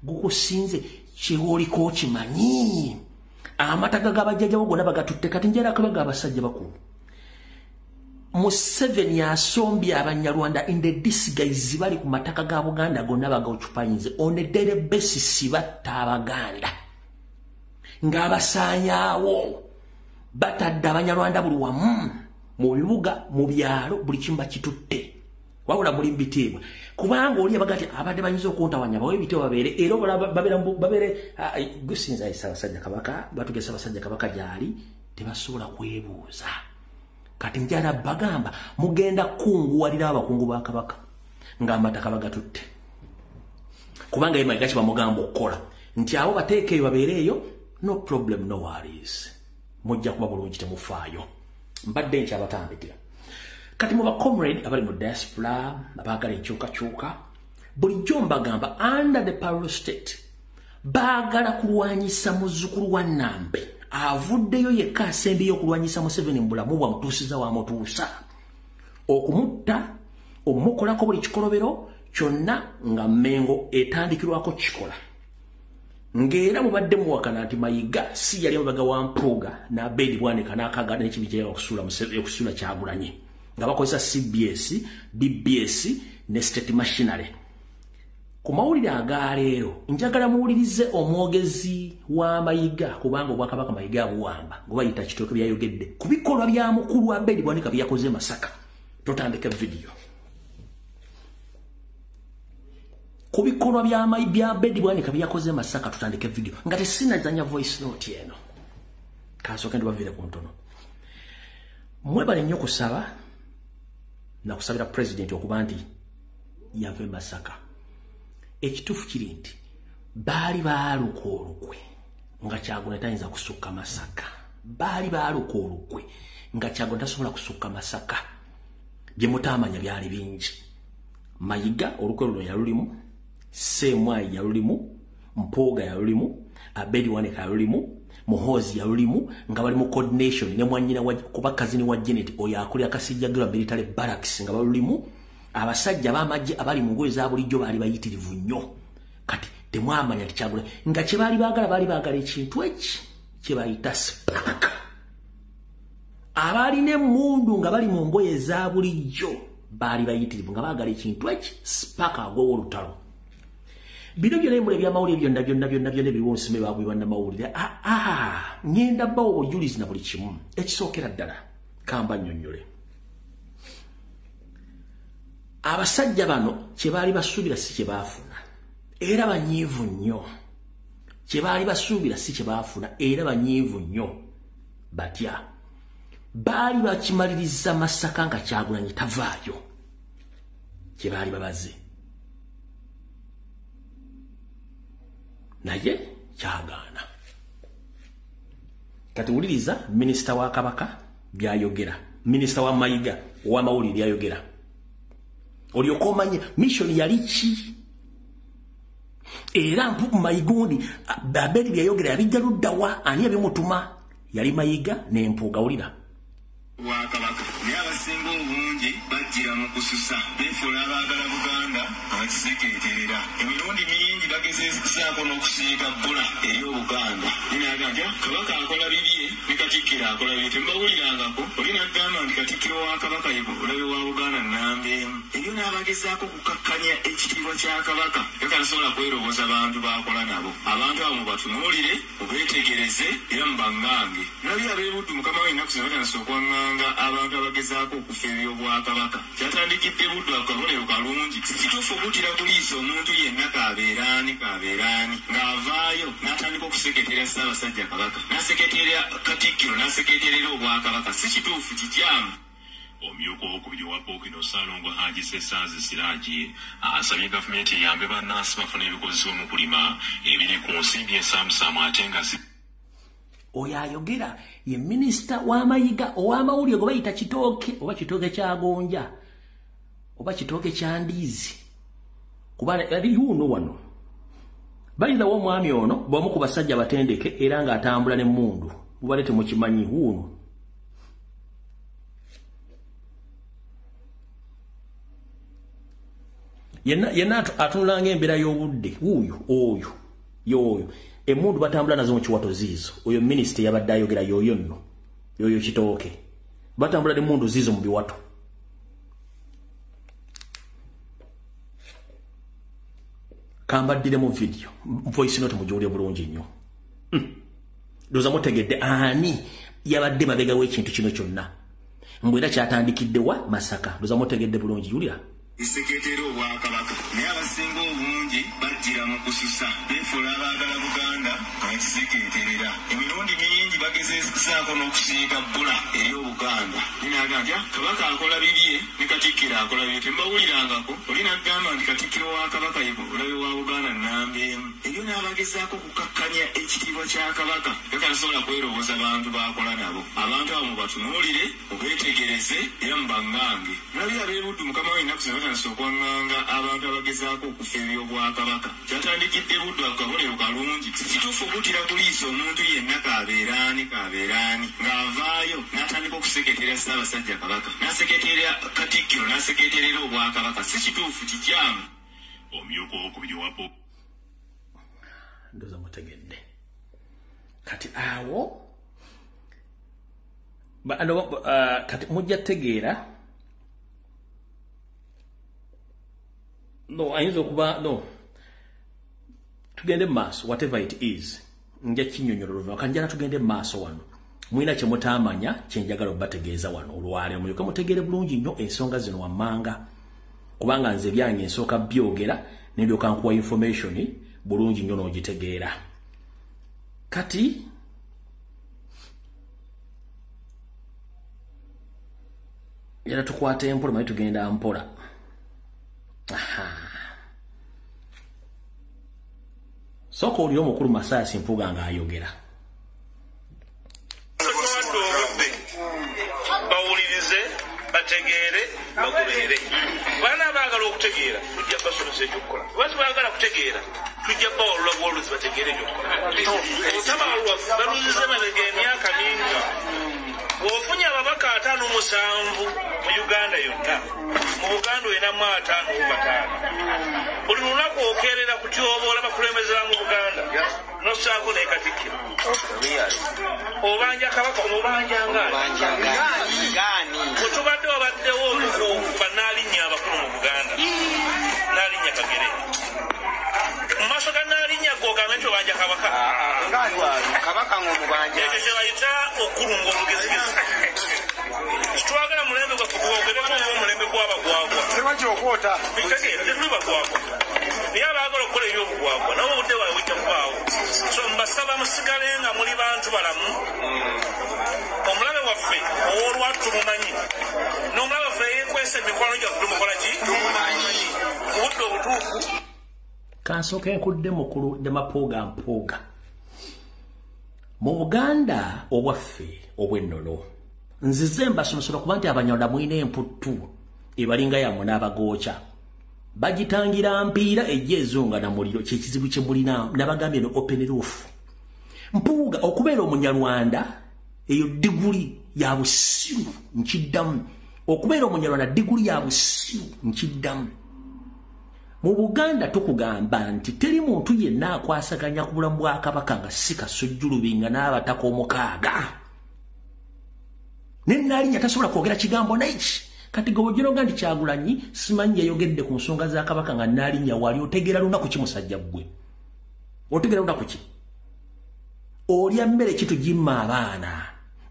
gukusinze kiwoliko kimanyi amataga g'abajjajjawo gonna bagatutte kati njala akabaga abasajja bakulu Museveni asombye Abanyarwanda in the disguise bali ku mataka ga Buganda gonna bagawucupanyinze on a daily basis batta Abaganda ng'abasaanyaawo batadde Abanyarwanda buli wamu mu bibuga mu byalo buli kimu bakitutte wabula muli mbitiibwa kubanga oli abagati abadde bayinza okuntawanya bawe ebitibwa babeere era babeere gusinza Ssaabasajja kabaka batugesa Ssaabasajja kabaka gyali tebasobola kwebuuza kati njala bagamba mugenda kunguwalira abakungu ba kabaka ng'amataka bagatutte kubanga Mayiga bamugamba okukola nti abo bateekeeyo babeereeyo no problem no worries mujja kuba bulungi temufaayo mbadde nkyabatambikira kati mu comrade abali mu diaspora abagala enkyukakyuka bulijjo mbagamba under the parallel state baagala kulwanyisa muzzukulu wa Nambe avuddeyo yekka asembyeyo okulwanyisa Museveni mu bulamu bwamutuusiza wamutuusa okumutta omukolako buli kikolobero kyonna nga Mmengo etandikirwako kikola ngera mubadde muwakana nti Mayiga si yali amabaga wa Mpuuga n'Abedi Bwanika n'akagada n'ekibi kye okusula Kyagulanyi nga bakozesa CBS, BBS ne state machinery. Ku mawulire agaleero njagala muwulirize omwogezi wa Mayiga kubanga Obwakabaka Mayiga abuwamba ngo bayita kitooke byayogedde ku bikolwa bya mukulu Abedi Bwanika byakoze Masaka. Totandika video ku bikolwa bya Abedi Bwanika byakoze Masaka tutandike video nga tesinazanya voice note yeno kasoke ndibavire ku ntono mwebale nnyo kusaba na kusabira president okuba nti yave Masaka. Ekituufu kiri nti baali baaluka olukwe nga Kyagulanyi tayinza kusukka Masaka. Baali baaluka olukwe nga Kyagulanyi tasobola kusukka Masaka. Gye mutamanya byali bingi. Mayiga olukwe luno yalulimu, Ssemwai yalulimu, Mpuuga yalulimu, Abedi Bwanika yalulimu, Muhoozi yalulimu nga bali mu coordination ne mwanyina kuba kazini wa Janet oyo akulira Kasijjagirwa military barracks nga balulimu. Abasajja b'amagye abali mu ngoye za bulijjo baali bayitirivu nnyo kati temwamanya nti Kyagulanyi nga kye baali baagala ekintu eki kye bayita spark. Abaali n'emmundu nga bali mu ngoye za bulijjo baali bayitirivu nga baagala ekintu eki spark ag'owolutalo. Bino byonna ebimuli ebyamawulire byonna ebiwonsime baabwe bannamawulire ngenda bbawo obujulizi na buli kimu. Ekisookera ddala kamba nnyonnyole abasajja bano kye baali basuubira si kye baafuna era banyiivu nnyo. Kye baali basuubira si kye baafuna era banyiivu nnyo. Batya baali bakimaliriza Masaka nga Kyagulanyi tavaayo. Kye baali babaze naye kyagaana. Kati wuliriza minisita wa Kabaka byayogera, minisita wa Mayiga ow'amawulire byayogera. Olyoka omanye mission yali ki? Era Mpuuga Mayigundi Abedi byayogera yabijja luddawa? Ani yabimutuma? Yali Mayiga ne Mpuuga. Wulira wa Kabaka naye abasinga obungi bajjira mu kususa beefuula abaagala Buganda abakisiikeeterera. Emirundi mingi bagezezaako n'okusiika bbula eri Obuganda. Ninaga nti Kabaka akola bibye ne Katikkiro akola bye tembawulirangako oli n'agamba nti Katikkiro wa Kabaka ye Omulabe wa Buganda nnambeemu ebyo n'abagezaako okukakkanya ekitiibwa kya Kabaka tekanasobola kwerowooza bantu bakola nabo abantu abo mubatunuulire obeetegereze era mubaŋŋange nabyo ab'ebuddu mukama we ennaku zino batanasa okwaŋŋanga abantu abagezaako okufa eby'obwakabaka kyatandikidde buddu akabonero kalungi sikituufu okuttira kuliisa omuntu yenna kabeeraani ng'avaayo n'atandika okuseketera Ssaabasajja Kabaka n'aseketera Katikkiro n'aseketerera obwakabaka si kituufu kikyamu. Omyuka owokubiri owa Ppookino Ssaalongo Hajji Ssesanzi Siraji asabye gavumenti eyambe bannansi bafune ebikozesebwa mu kulima ebiri ku nsimbi ensaamusaamu ate nga oyo ayogera ye minisita w'amayiga ow'amawulire gwe bayita Kitooke oba Kitooke kya Gonja oba Kitooke kya Ndiizi kuba yali yuno wano balinawo omwami ono bw'omu ku basajja batendeke era ng'atambula n'emmundu mubale temukimanyi wuuno yenna atunula ng'embeera y'obudde oyo emmundu batambula nazo mu kiwato ziizo oyo minisita yabadde ayogera yoyo nno yoyo Kitooke batambula n'emmundu ziizo mu biwato kambaddire mu video voice note mujuulire bulungi nnyo ndoza mutegedde ani yabadde mabega w'ekintu kino kyonna mbwera kyatandikidde wa Masaka ndoza mutegedde bulungi Julia iseketero obwakabaka naye abasinga obungi bajjira mu kususa beefuula abaagala Buganda abakiseketerera emirundi mingi bagezezaako n'okusiiga bbula ey'Obuganda ninagambya Kabaka akola bibye ne Katikkiro akola bibye tembawulirangako oli n'agamba nti Katikkiro wa Kabaka ye Omulabe wa Buganda nnambeemu ebyo n'abagezaako okukakkanya ekitiibwa kya Kabaka tekanasobola kwerowooza bantu bakola nabo abantu abo mubatunuulire obeetegereze era mubaŋŋange nabyo ab'ebuddu mukama we ennaku zino batanasa okwaŋŋanga abantu abagezaako okufa eby'obwakabaka kyatandikidde buddu akabonero kalungi sikituufu okuttira kuliisa omuntu yenna kabeeraani ng'avaayo n'atandika okuseketera Ssaabasajja Kabaka n'aseketera Katikkiro n'aseketerera obwakabaka si kituufu kikyamu. Omyuka owokubiri owa ndoza mutegedde kati awo kati mujja tegeera no ayinza okuba no tugende maaso whatever it is nja kinyonyololo kanjala tugende maaso wano mwina kye mutamanya kyenjagala obategeeza wano olwale omulyoke mutegere bulungi nnyo ensonga zino wammanga kubanga nze byange nsooka byogera nendyoka nkuwa information bulungi nnyo n'ogitegeera kati yala tukwata empola maye tugenda mpola sooka oli omukulu Masaasi Mpuuga ng'ayogera bawulirize bategeere bagoberere baana abaagala okutegeera tujja basomesa ekyokukola basi baagala kutegeera tujja bawalula bwoluzi bategeere ekyokukola otabalwa baluzize mabega emyaka mingi ofunye ababaka 57 mu Uganda yonna mu Buganda olina 55 buli lunaku okeerera kutyoboola bakulembeze mu Buganda nosaako ne Katikkiro obanja Kabaka omubanja ngaani otubadde wabaddewo omukuufu banaalinnya abakulu mu Buganda naalinnya Kagere mu maaso ga naalinnya gogambe nti obanja Kabaka ng'omubanja ekyo kye bayita okulunga olugezigezi twagala mulembe gwaffe gwogereko ng'omulembe gw'abagwagwa tegeera tetuli bagwagwa naye abaagala okukola ebyobugwagwa nawe obudde bwawe bujja kubaawo so mbasaba musigale nga muli bantu balamu omulabe waffe ow'olwatu tumumanyi n'omulabe waffe yeekwesa emikwano gyaffe tumukola ki tumumanyi mu budde obutuufu kansooka enkudde mukulu Demapuuga Mpuuga mu Buganda obwaffe obw'ennono nzize mbasomesera kuba nti Abanyarwanda mwina emputtu ebalinga yammwe n'abagookya bagitangira mpiira ejja ezunga na muliro kyekizibu kye mulina nabagambye no open roof Mpuuga okubeera Omunyarwanda eyo diguli ya busiru nkiddamu okubeera Omunyarwanda diguli ya busiru nkiddamu mu Buganda tukugamba nti teri muntu yenna akwasaganya ku bulamu bwa Kabaka nga si kasujjulubinga n'abataka omukaaga Nennaalinya tasobola kwogera kigambo n'eki. Kati gobojero ndi Kyagulanyi simanyi yayogedde ku nsonga za Kabaka nga Nnaalinya wali otegera lunaku ki musajja ggwe. Otegera lunaku ki? Olya mmere kitu jimma abaana.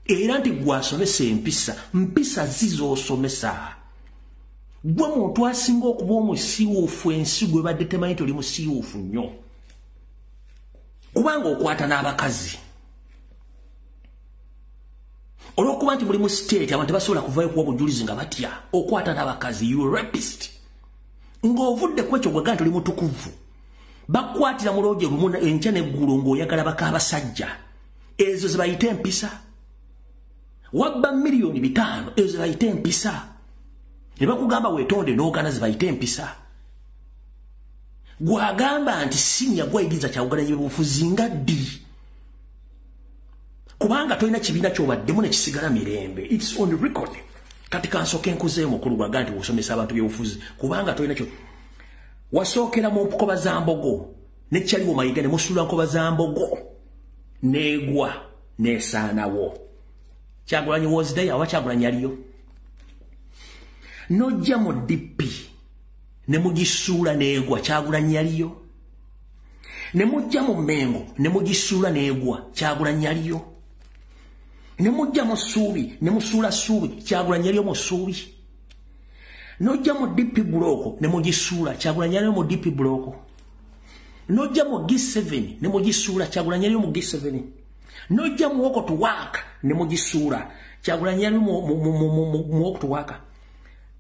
Era nti gwasomesa mpisa zizosomesa. Gwe muntu asinga okuba omusiiwuufu ensi gwe badde temanyi toli musiiwuufu nnyo. Kubanga okwata n'abakazi. Olwokuba nti muli mu state abantu basobola kuvaayo kuwa bujulizi nga batya okwata n'abakazi, you rapist. Ng'ovudde ku ekyo gwe ganti oli mutukuvu. Bakwatira mu looje lumu enkya n'eggulu ng'oyagala baka abasajja. Ezo ze bayita empisa. Wabba miliyoni 5 ezo ze bayita empisa. Ne bakugamba weetonde n'ogana ze bayita empisa. Gwagamba nti sinya gwayigiriza Kyagulanyi y'obufuzi nga ddi. Kubanga toyina kibiina ky'obaddemu ne kisigala mirembe. It's on record. Kati kansooke nkuzeemu mukulu gwaga nti osomesa abantu by'obufuzi. Kubanga toyina kyo. Wasookera mu nkoba za Mbogo. Ne Kyaliwo Mayiga ne musula nkoba za Mbogo. Neegwa neesaanawo. Kyagulanyi was there awa Kyagulanyi aliyo. Nojja mu DP. Ne mugisuula neegwa Kyagulanyi aliyo. Ne mujja mu Mengo ne mugisuula neegwa Kyagulanyi aliyo. Ne mujja mu Ssuubi ne musuula Ssuubi Kyagulanyi aliyo mu Ssuubi. Nojja mu DP Buloko ne mugisuula Kyagulanyi aliyo mu DP Buloko. Nojja mu G7 ne mugisuula Kyagulanyi aliyo mu G7. Nojja mu Walk to Work ne mugisuula Kyagulanyi aliyo mu Walk to Work.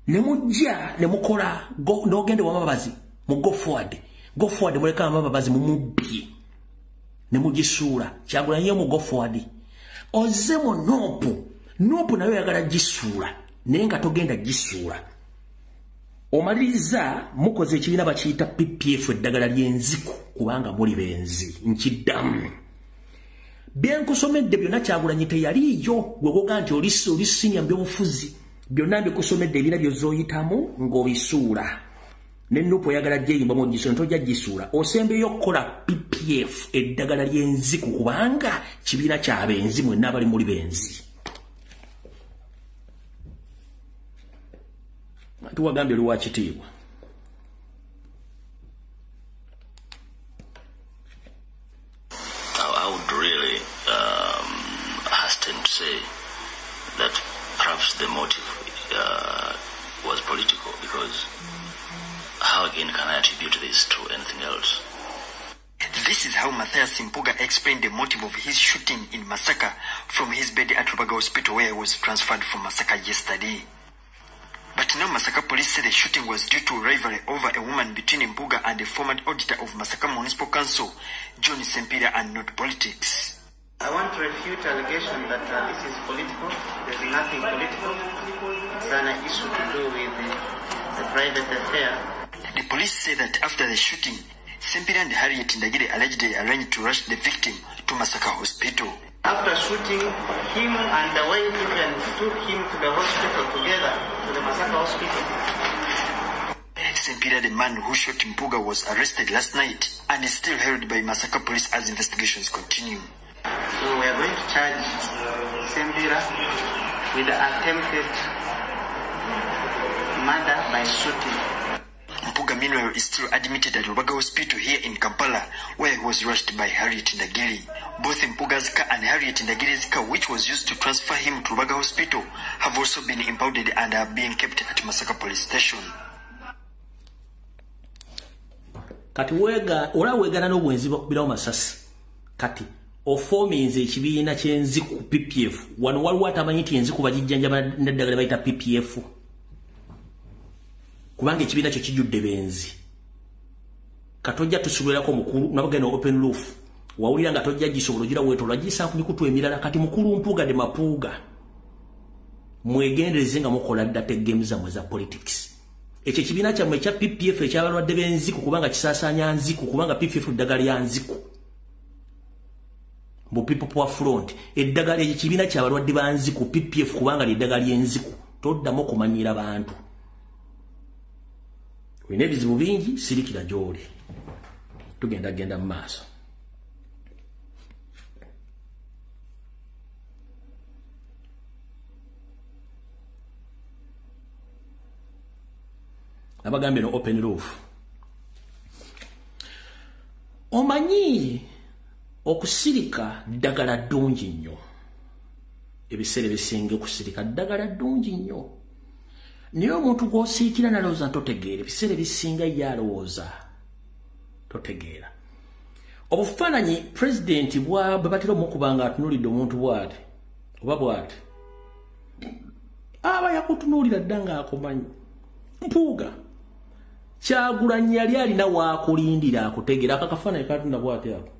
Ne mujja ne mukola n'ogende w'amabazi mu Go Forward. Go Forward muleka amabazi mu mubbi. Ne mugisuula Kyagulanyi aliyo mu Go Forward. Ozemo Nopu nayo yagala gisuula naye nga togenda gisuula. Omaliriza mukoze ekibiina bakiyita PPF eddagala ly'enziku kubanga muli benzi nkiddamu. Byenkusomedde byonna Kyagulanyi teyaliyo gwe goga nti olisinya by'obufuzi byonna mbikusomedde ebina by'ozooyitamu ng'obisuula. Ne Nopu oyagala gyeyimba mu gisuula tojja gisuula. Osembeyo okukola PPF eddagala ly'enziku kubanga kibiina kya benzi mwenna abali muli benzi. Tuwagambye luwa kitiibwa. I would really hasten to say that perhaps the motive was political, because how again can I attribute this to anything else? This is how Matthias Mpuga explained the motive of his shooting in Masaka from his bed at Rubaga Hospital, where he was transferred from Masaka yesterday. But now Masaka police say the shooting was due to rivalry over a woman between Mpuga and the former auditor of Masaka Municipal Council, John Sempira, and not politics. I want to refute allegation that this is political. There's nothing political. It's an issue to do with the private affair. The police say that after the shooting, Sempira and Harriet Ndagire allegedly arranged to rush the victim to Masaka Hospital. After shooting him and the wife and took him to the hospital together, to the Masaka Hospital. Sempira, the man who shot Mpuga, was arrested last night and is still held by Masaka police as investigations continue. So we are going to charge Sempira with the attempted murder by shooting. Mpuga, meanwhile, is still admitted at Rubaga Hospital here in Kampala, where he was rushed by Harriet Ndagire. Both Mpuga's car and Harriet Ndagire's car, which was used to transfer him to Rubaga Hospital, have also been impounded and are being kept at Masaka Police Station. Kati wegana n'obwenzi bw'okubirawo masasi. Kati ofominze ekibiina ky'enziku PPF. Wano waliwo atamanyi nti enziku bagijjanjaba n'eddagala bayita PPF. Kubanga ekibiina kyo kijjudde benzi. Katojja tusulwerako mukulu nabagenda open roof. Wawulira nga tojja gisobola gira weetola gisanku kutu emirala kati mukulu Mpuga de Mapuga. Mwegendereze nga mukola data games za mweza politics. Ekyo kibiina kyammwe ekya PPF ekyabalwadde b'enziku kubanga kisaasanya nziku kubanga PPF eddagala lya nziku. Bu People Power Front eddagala ekibiina kyabalwadde ba nziku PPF kubanga ly'eddagala ly'enziku. Toddamu kumanyira bantu. Wine ebizibu bingi sirikira gy'oli. Tugenda mu maaso. abagambye no open roof. Omanyi okusirika ddagala ddungi nnyo. Ebiseera bisinga okusirika ddagala ddungi nnyo. Naye omuntu gw'osiikira nalowooza totegeera, ebiseera bisinga yalowooza totegeera. Obufaananyi pulezidenti bwe batera omukubanga atunuulidde omuntu bw'ati oba bw'ati, aba yakutunuulira dda ng'akumanyi. Mpuuga Kyagulanyi yali alina waakulindira akutegeera akakafaananyi katunda bw'ati ako,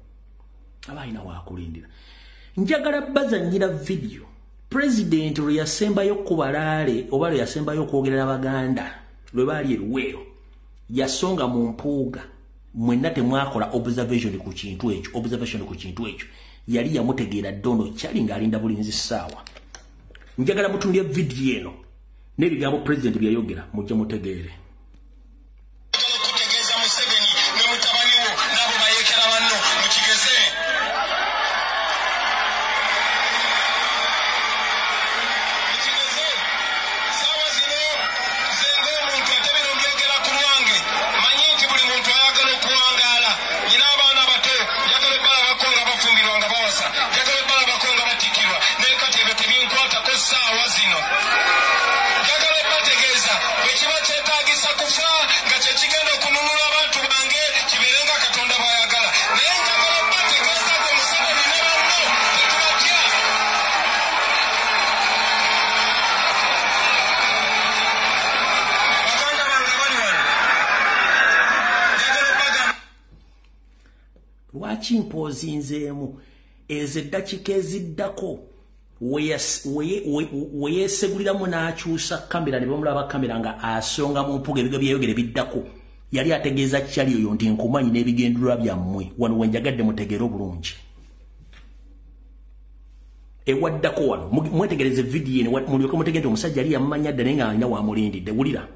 aba alina waakulindira. Njagala bazannyira video pulezidenti lwe yasembayo kubalaale oba lwe yasembayo okwogerera Abaganda lwe baali eruweero, yasonga mu mpuuga. Mwenna temwakola observation ku kintu ekyo, yali yamutegeera ddono kyali ng'alinda bulinzi ssaawa. Njagala mutundye video eno n'ebigambo pulezidenti bye yayogera mujje mutegeere. Lwaki mpozinzeemu ezo eddakiika eziddako we yeeseguliramu n'akyusa kamera ne bamulaba kamera nga asonga mu mpuga ebiga byeyogere biddako, yali ategeeza kyali oyo nti nkumanyi n'ebigendulwa byammwe wano wenjagadde mutegeere obulungi. Ewaddako wano mwetegereze vidiyo eno mulyoke mutegeere omusajja yali yammanya dda naye nga alina wamulindidde. Wulira.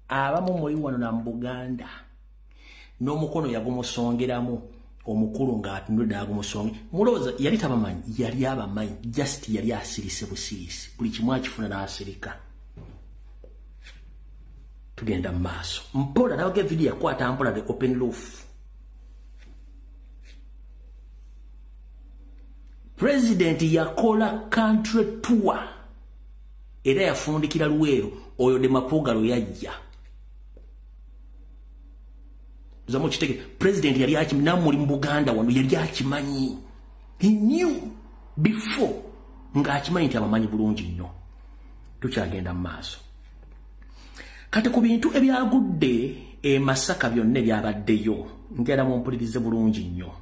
Abamu muli wano na Buganda n'omukono yagumusongeramu omukulu ng'atunudde n'agumusonge. Mulowooza yali tabamanyi, yali abamanyi, just yali asirise busiisi, buli kimu akifuna n'asirika. Tugenda mu maaso mpola nabaga video yakwata mpola the open roof. President yakola country tour era yafundikira Luweero oyo de Mapuuga lwe yajja. Zamu kitege president yali akimnamuli mu Buganda wano yali akimanyi. He knew before nga akimanyi nti abamanyi bulungi nnyo. Tukyagenda mu maaso. Kati ku bintu ebyagudde Masaka byonna byabaddeyo ngera mu mpulirize bulungi nnyo.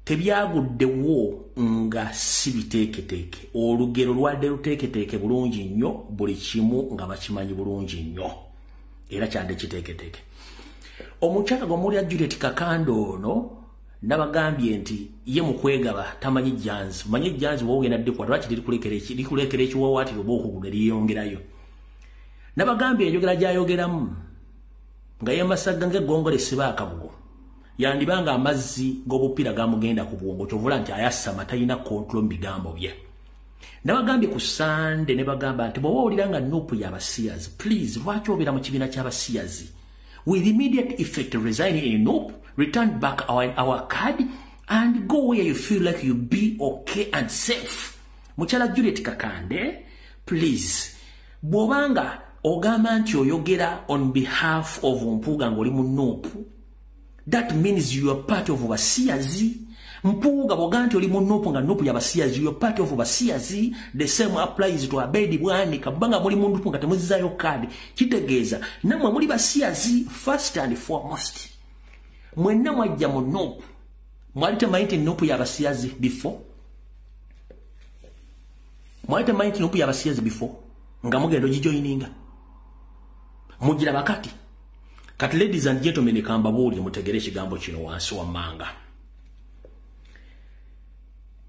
Tebyaguddewo nga si biteeketeeke. Olugero lwadde luteeketeeke bulungi nnyo, buli kimu nga bakimanyi bulungi nnyo. Era kyadde kiteeketeeke. Omukyala gw'omuli Juliet Kakando ono nabagambye nti ye mu kwegaba tamanyi jjanzi. Manyi jjanzi bw'ogenda ddikwa lwaki likulekera ekiwawaatiro bw'okugula liyongerayo. Nabagambye enjogera gy'ayogeramu nga yemasagga ng'eggongole siba akabugo. Yandibanga amazzi g'obupiira gamugenda ku bwongo kyovula nti ayasama talina kontrol mu bigambo bye. Nabagambye ku Sande ne bagamba nti bw'oba owulira nga Nuupu y'abasiyazi, please lwaki obeera mu kibiina ky'abasiyazi? With immediate effect resigning in Nuupu, return back our card and go where you feel like you'll be okay and safe. Muchala Juliet Kakande, please. Bwobanga ogamba nti oyogera on behalf of Mpuuga ng'oli mu Nuupu, that means you are part of overseers. Mpuuga bwogamba nti oli mu Nuupu nga Nuupu y'abasiyazi, you are part of overseers. The same applies to Abedi Bwanika. Bwanga muli mu Nuupu nga temuzizayo kadi. Kitegeeza namwe muli basiyazi first and foremost. Mwenna mwajja mu Nuupu. Mwali temanyi Nuupu y'abasiyazi before? Mwali temanyi Nuupu y'abasiyazi before? Nga mugendo gijoininga. Mugira bakati. Kati ladies and gentlemen, kamba buli mutegere ekigambo kino wansi wa manga.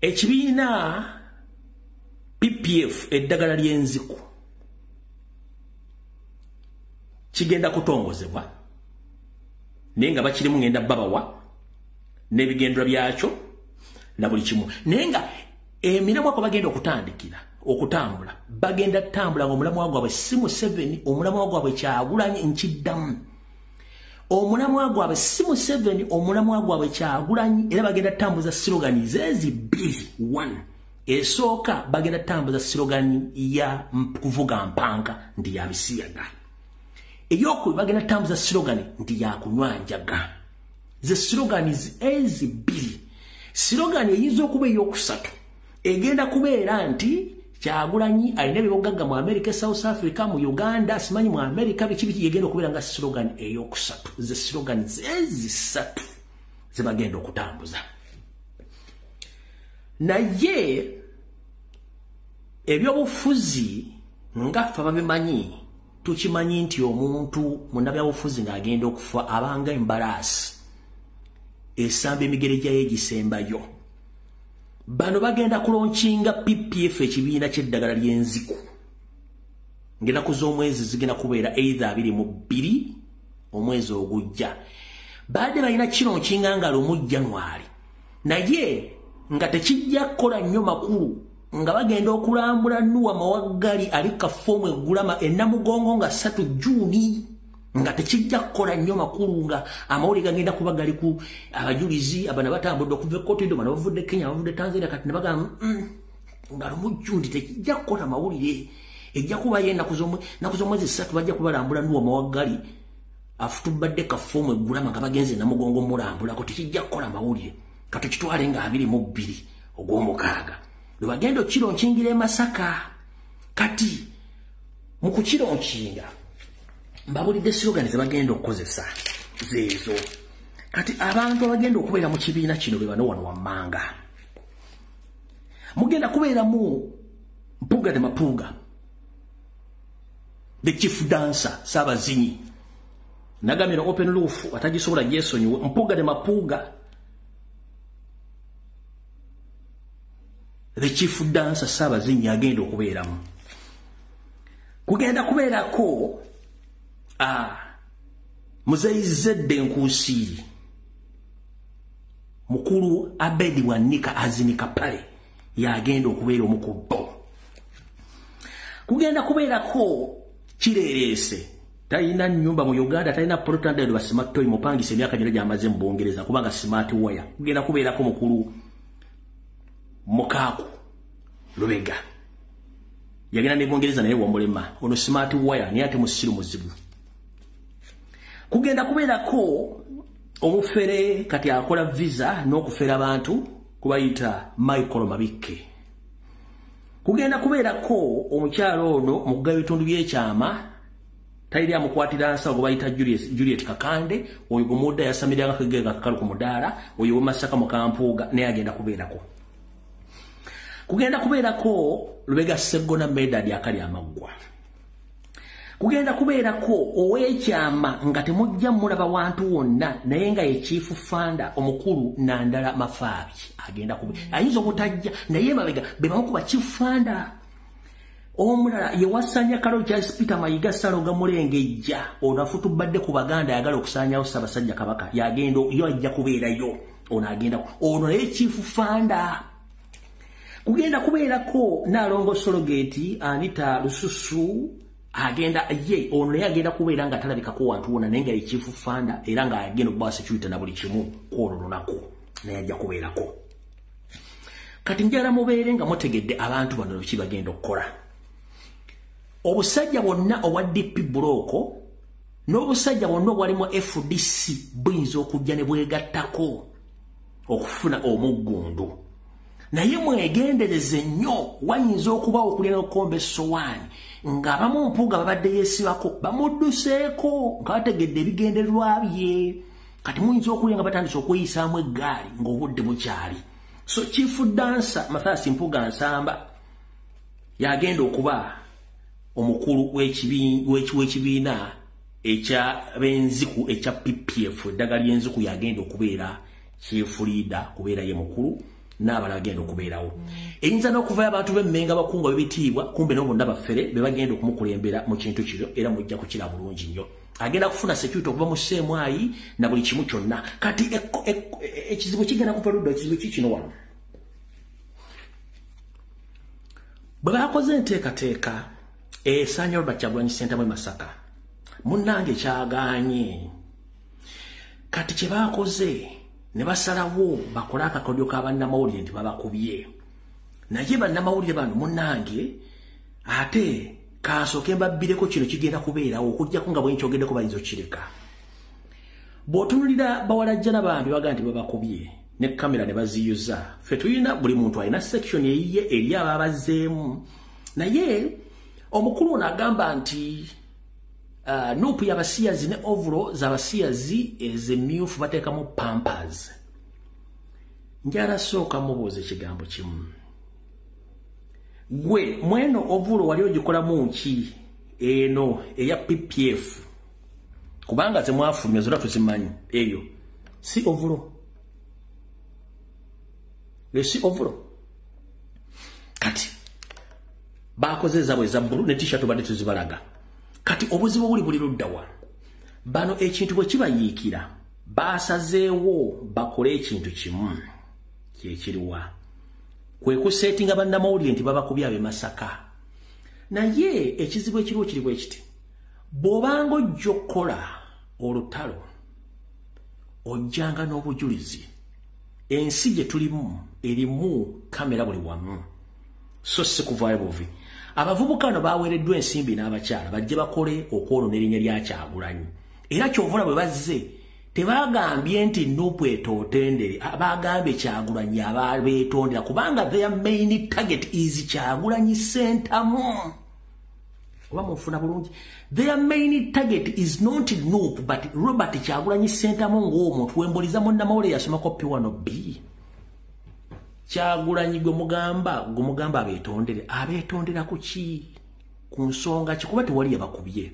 Ekibiina PPF eddagala ly'enziku kigenda kutongozebwa naye nga bakirimu ngenda babawa n'ebigendera byakyo na buli kimu. Naye nga emiramwa ko bagenda okutambula bagenda tambula ng'omulamwa gwabwe si Museveni, omulamwa gwabwe Kyagulanyi nkiddamu. Omulamwa gwabwe si Museveni, omulamwa gwabwe Kyagulanyi, era bagenda tambuza slogans ezi bbiri. 1. Esooka bagenda tambuza slogan ya kuvuga mpanka ndi ya bisiyaga. Eyokubiri bagenda tambuza slogan ndi ya kunywa njaga. Ze slogans ezi bbiri. Slogan eyinza okuba eyokusatu egenda kubeera nti Kyagulanyi alina ebyobugagga mu America, South Africa, mu Uganda, simanyi mu America, biki yegenda okubeera nga slogan eyokusatu. Ze slogans ezisatu ze bagenda okutambuza. Naye ebyobufuzi nga ffe babimanyi, tukimanyi nti omuntu munnabyabufuzi ng'agenda okufa abanga embalaasi esamba emigere gyayo egisembayo. Bano bagenda kulonkinga PPF ekibiina ky'eddagala ly'enziku. Ng'ennaku z'omwezi zigenda kubeera either 22 omwezi ogujja. Badde balina kilonkinga nga lumu January. Naye nga tekijja kukola nnyo makulu nga bagenda okulambula Nuwa Mawaggali ali Kafoomu Eggulama ennamugongo nga 3 Juni. Nga tekijja kukola nnyo makulu nga amawulire gagenda kuba gali ku abajulizi abana batambudde okuva ekkooti ndo bano bavudde Kenya bavudde Tanzania kati ne bagamba nga lumu Juni tekijja kukola mawulire. Ejja kuba ye ennaku z'omwezi 3 bajja kubalambula Nuwa Mawaggali afutubadde Kafoomu Eggulama nga bagenze namugongo mulambulako. Tekijja kukola mawulire kati kitwale nga 22 ogw'omukaaga lwe bagenda okkironkingira e Masaka. Kati mu kukironkinga mbabulidde slogan ze bagenda okukozesa zeezo. Kati abantu abagenda okubeera mu kibiina kino be bano wano wammanga. Mugenda kubeeramu Mpuuga de Mapuuga, the chief dancer, Saabazinyi. Nagamira open roof atagisobola gyesonyiwe. Mpuuga de Mapuuga, the chief dancer, Saabazinyi agenda okubeeramu. Kugenda kubeerako Muzeeyi Zedde Nkuusi, mukulu Abedi Bwanika Azinika Pale yagenda okubeera omukubbo. Kugenda kubeerako Kireereese, talina nnyumba mu Uganda, talina protanded wa smart toy mupangisa emyaka gino gy'amaze mu Bungereza kubanga smart wire. Kugenda kubeerako mukulu Mukaaku Lubega yagenda ne Bungereza naye wamulema ono smart wire naye ate musiru muzibu. Kugenda kubeerako omufere kati akola visa n'okufera abantu kubayita Michael Mabikke. Kugenda kubeerako omukyalo ono mu kugaba ebitundu by'ekyama tayiri amukwatira nsa gubayita Juliet Kakande, oyo gumudda yasamiranga kagega kakalu ku mudaala, oyo Masaka mu Kampuuga naye agenda kubeerako. Kugenda kubeerako Lubega Sseggona Medad akali amaggwa. Kugenda kubeerako ow'ekyama nga temujja mulaba wantu wonna naye nga ye chief founder omukulu Nandala Mafaabi agenda kubeera. Ayinza obutajja naye mabega be bamu ku ba chief founder. Omulala ye Wasanya Kalo Charles Peter Mayiga Saloga Mulengejja ono afutubadde ku Baganda ayagala okusaanyawo Ssaabasajja Kabaka yagenda yo ajja kubeerayo ono agenda ono naye chief founder. Kugenda kubeerako Nalongo Sologeti Anita Lususu agenda ye ono naye agenda kubeera nga talabikako wantu wonna naye nga ye chief founder era nga agenda okuba security na buli kimu kwolwo lunaku naye ajja kubeerako. kati njala mubeere nga mutegedde abantu bano biki bagenda okukola obusajja bwonna obwa DP Buloko n'obusajja bwonna obwalimu FDC buyinza okujja ne bwegattako okufuna omuggundu naye mwegendereze nnyo wayinza okuba okulya n'okukomba essowaani ng'abamu mpuuga babadde yeesibako bamudduseeko nga bategedde ebigendererwa bye kati muyinza okulya nga batandise okweyisaamu eggaali ng'obudde bukyali so Chief Dancer Mathias Mpuuga Nsamba yagenda okuba omukulu w'ekibiina ekya benziku ekya PPF eddagala ly'enziku yagenda okubeera chief leader kubeera ye mukulu n'abalala bagenda okubeerawo eyinza n'okuvayo abantu b'emmenga bakunga b'ebitiibwa kumbe n'obonna baffere be bagenda okumukulembera mu kintu kino era mujja kukira bulungi nnyo agenda kufuna security okuva mu CMI na buli kimu kyonna kati ekizibu kigenda kuva ludda ekizibu kikino wano bwe bakoze enteekateeka Sanya Robert Kyagulanyi Ssentamu e Masaka munnange kyagaanye kati kye baakoze ne basalawo bakole akakodyo k'abannamawulire nti babakubye naye bannamawulire bano munnange ate kansooke mbabbireko kino kigenda kubeerawo okuggyako nga bwe nkyogeddeko bayinza okukireka bw'otunulira bawalajja n'abambi baga nti babakubye ne kamera ne baziyuza ffe tulina buli muntu alina section eyiye eri ababazzeemu naye omukulu ono agamba nti nupu y'abasiyazi ne ovuro z'abasiyazi ez'emmyufu bateekamu pampers njala sooka mubuuza ekigambo kimu gwe mweno ovuro wali ogikolamu nki eno eya PPF kubanga zemwafulumya zonna tuzimanyi eyo si ovuro si ovuro kati bakoze zabwe za bbulu ne t-shirt obadde tuzibalaga kati obuzibu buli luddawa bano ekintu bwe kibayiikira basazeewo bakole ekintu kimu kyekiriwa kwe kuseetinga bannamawulire nti babakubya ab'e Masaka naye ekizibu ekiriwo kiri bwe kiti bw'obanga ojja okukola olutalo ojjanga n'obujulizi ensi gye tulimu erimu kamera buli wamu so si kuvaayo buvi abavubuka bano baweereddwa ensimbi n'abakyala bajje bakole okwonoona erinnya lya Kyagulanyi era kyovula bwe bazze tebagambye nti nupu etootendere bagambye Kyagulanyi ababeetondera kubanga their main target is Kyagulanyi Ssentamu oba mufuna bulungi their main target is not nupu but Robert Kyagulanyi Ssentamu ng'omuntu wemboliza munnamawulire yasomako P1B Kyagulanyi gwe mugamba abeetondera ku ki ku nsonga kikuba tewali yabakubye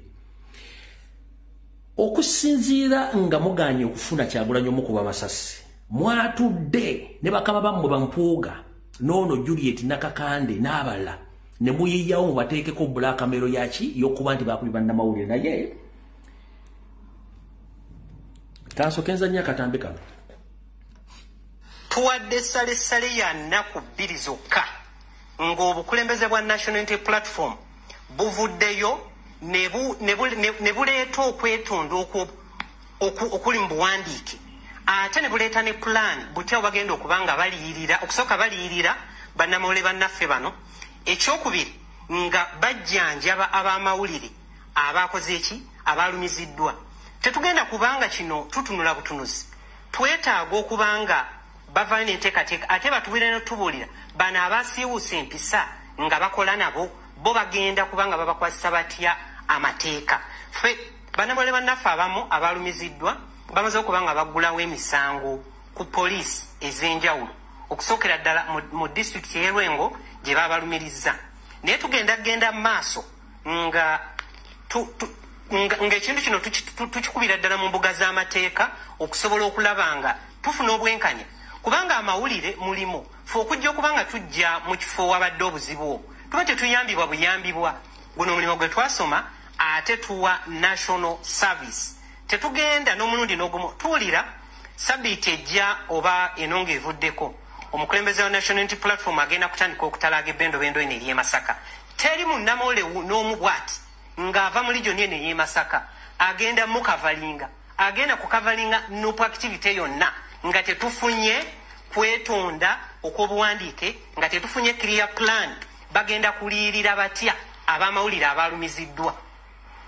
okusinziira nga muganye okufuna Kyagulanyi omukuba amasasi mwatudde ne bakama bammwe bampuuga n'ono Juliet Nakakande n'abalala ne muyiyawo mubateekeko bulakamero yaki y'okuba nti bakubi bannamawulire naye kansooke nzannya akatambi kano tuwadde sale ya nnaku 2 zokka ng'obukulembeze bwa National Unity Platform buvuddeyo ne buleeta okwetonda okuli mu buwandiike ate ne buleeta ne plan butya bagenda okubanga okusooka baliyirira bannamawulire bannaffe bano ekyokubiri nga bajjanjaba ab'amawulire abakoze eki abalumiziddwa tetugenda kubanga kino tutunula butunuzi twetaaga okubanga bavaayo n'enteekateeka ate batubeera n'otubuulira bano abasiiwuusa empisa nga bakola nabo bo bagenda kubanga babakwasisa batya amateeka ffe bannamawulire bannaffe abamu abalumiziddwa bamaze okubanga baggulawo emisango ku poliisi ez'enjawulo okusookera ddala mu disitulikiti y'e Lwengo gye babalumiriza naye tugenda mu maaso ng'ekintu kino tukikubira ddala mu mbuga z'amateeka okusobola okulaba nga tufuna obwenkanya kubanga amawulire mulimu fe okujja okubanga tujja mu kifo wabadde obuzibu tuba tetuyambibwa buyambibwa guno omulimu gwe twasoma ate tuwa national service tetugenda n'omulundi n'ogumu tuwulira sabiiti ejja oba enonga evuddeko omukulembeze wa National Unity Platform agenda kutandika okutalaaga ebbendobendo eno ery'e Masaka teri munnamawulire n'omu bw'ati ng'ava mu region eno ery'e Masaka agenda mukavalinga agenda kukavalinga nupu activity yonna nga tetufunye kwetonda okw'obuwandiike nga tetufunye clear plan bagenda kuliyirira batya ab'amawulire abalumiziddwa.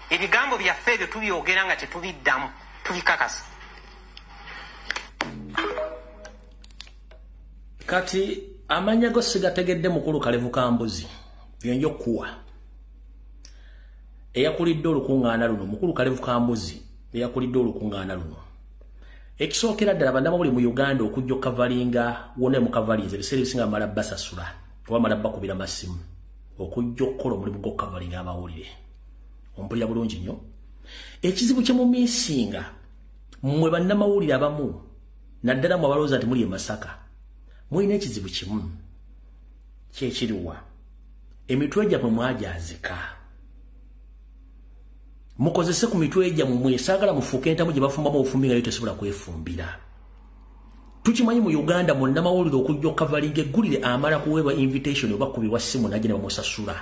Ebigambo byaffe ebyo tubyogera nga tetubiddamu tubikakasa. Kati amanya go sigategedde mukulu Kalevu Kambuzi yenjo kuwa eyakulidde olukungaana luno. Mukulu Kalevu Kambuzi eyakulidde olukungaana luno ekisookera ddala bannamawulire mu Uganda okujja okavalinga wona mu kavalinze ebiseera ebisinga bamala basasula oba bamala bakubira masimu okujja okukola omulimu gw'okukavalinga amawulire. Ompulira bulungi nnyo. Ekizibu kye mu misinga mmwe bannamawulire abamu naddala mu abalowooza nti muli e Masaka mulina ekizibu kimu kyekiriwa emitwe gyammwe mwajazika. Mukozese ku mitwe gyammwe mwesaagala mufuuke entamu gye bafumbamu obufumbi nga yo tesobola kwefumbira. Tukimanyi mu Uganda munnamawulire okujja okukavalinga eggulire amala kuweebwa invitation oba kubibwa ssimu najje ne bamusasula.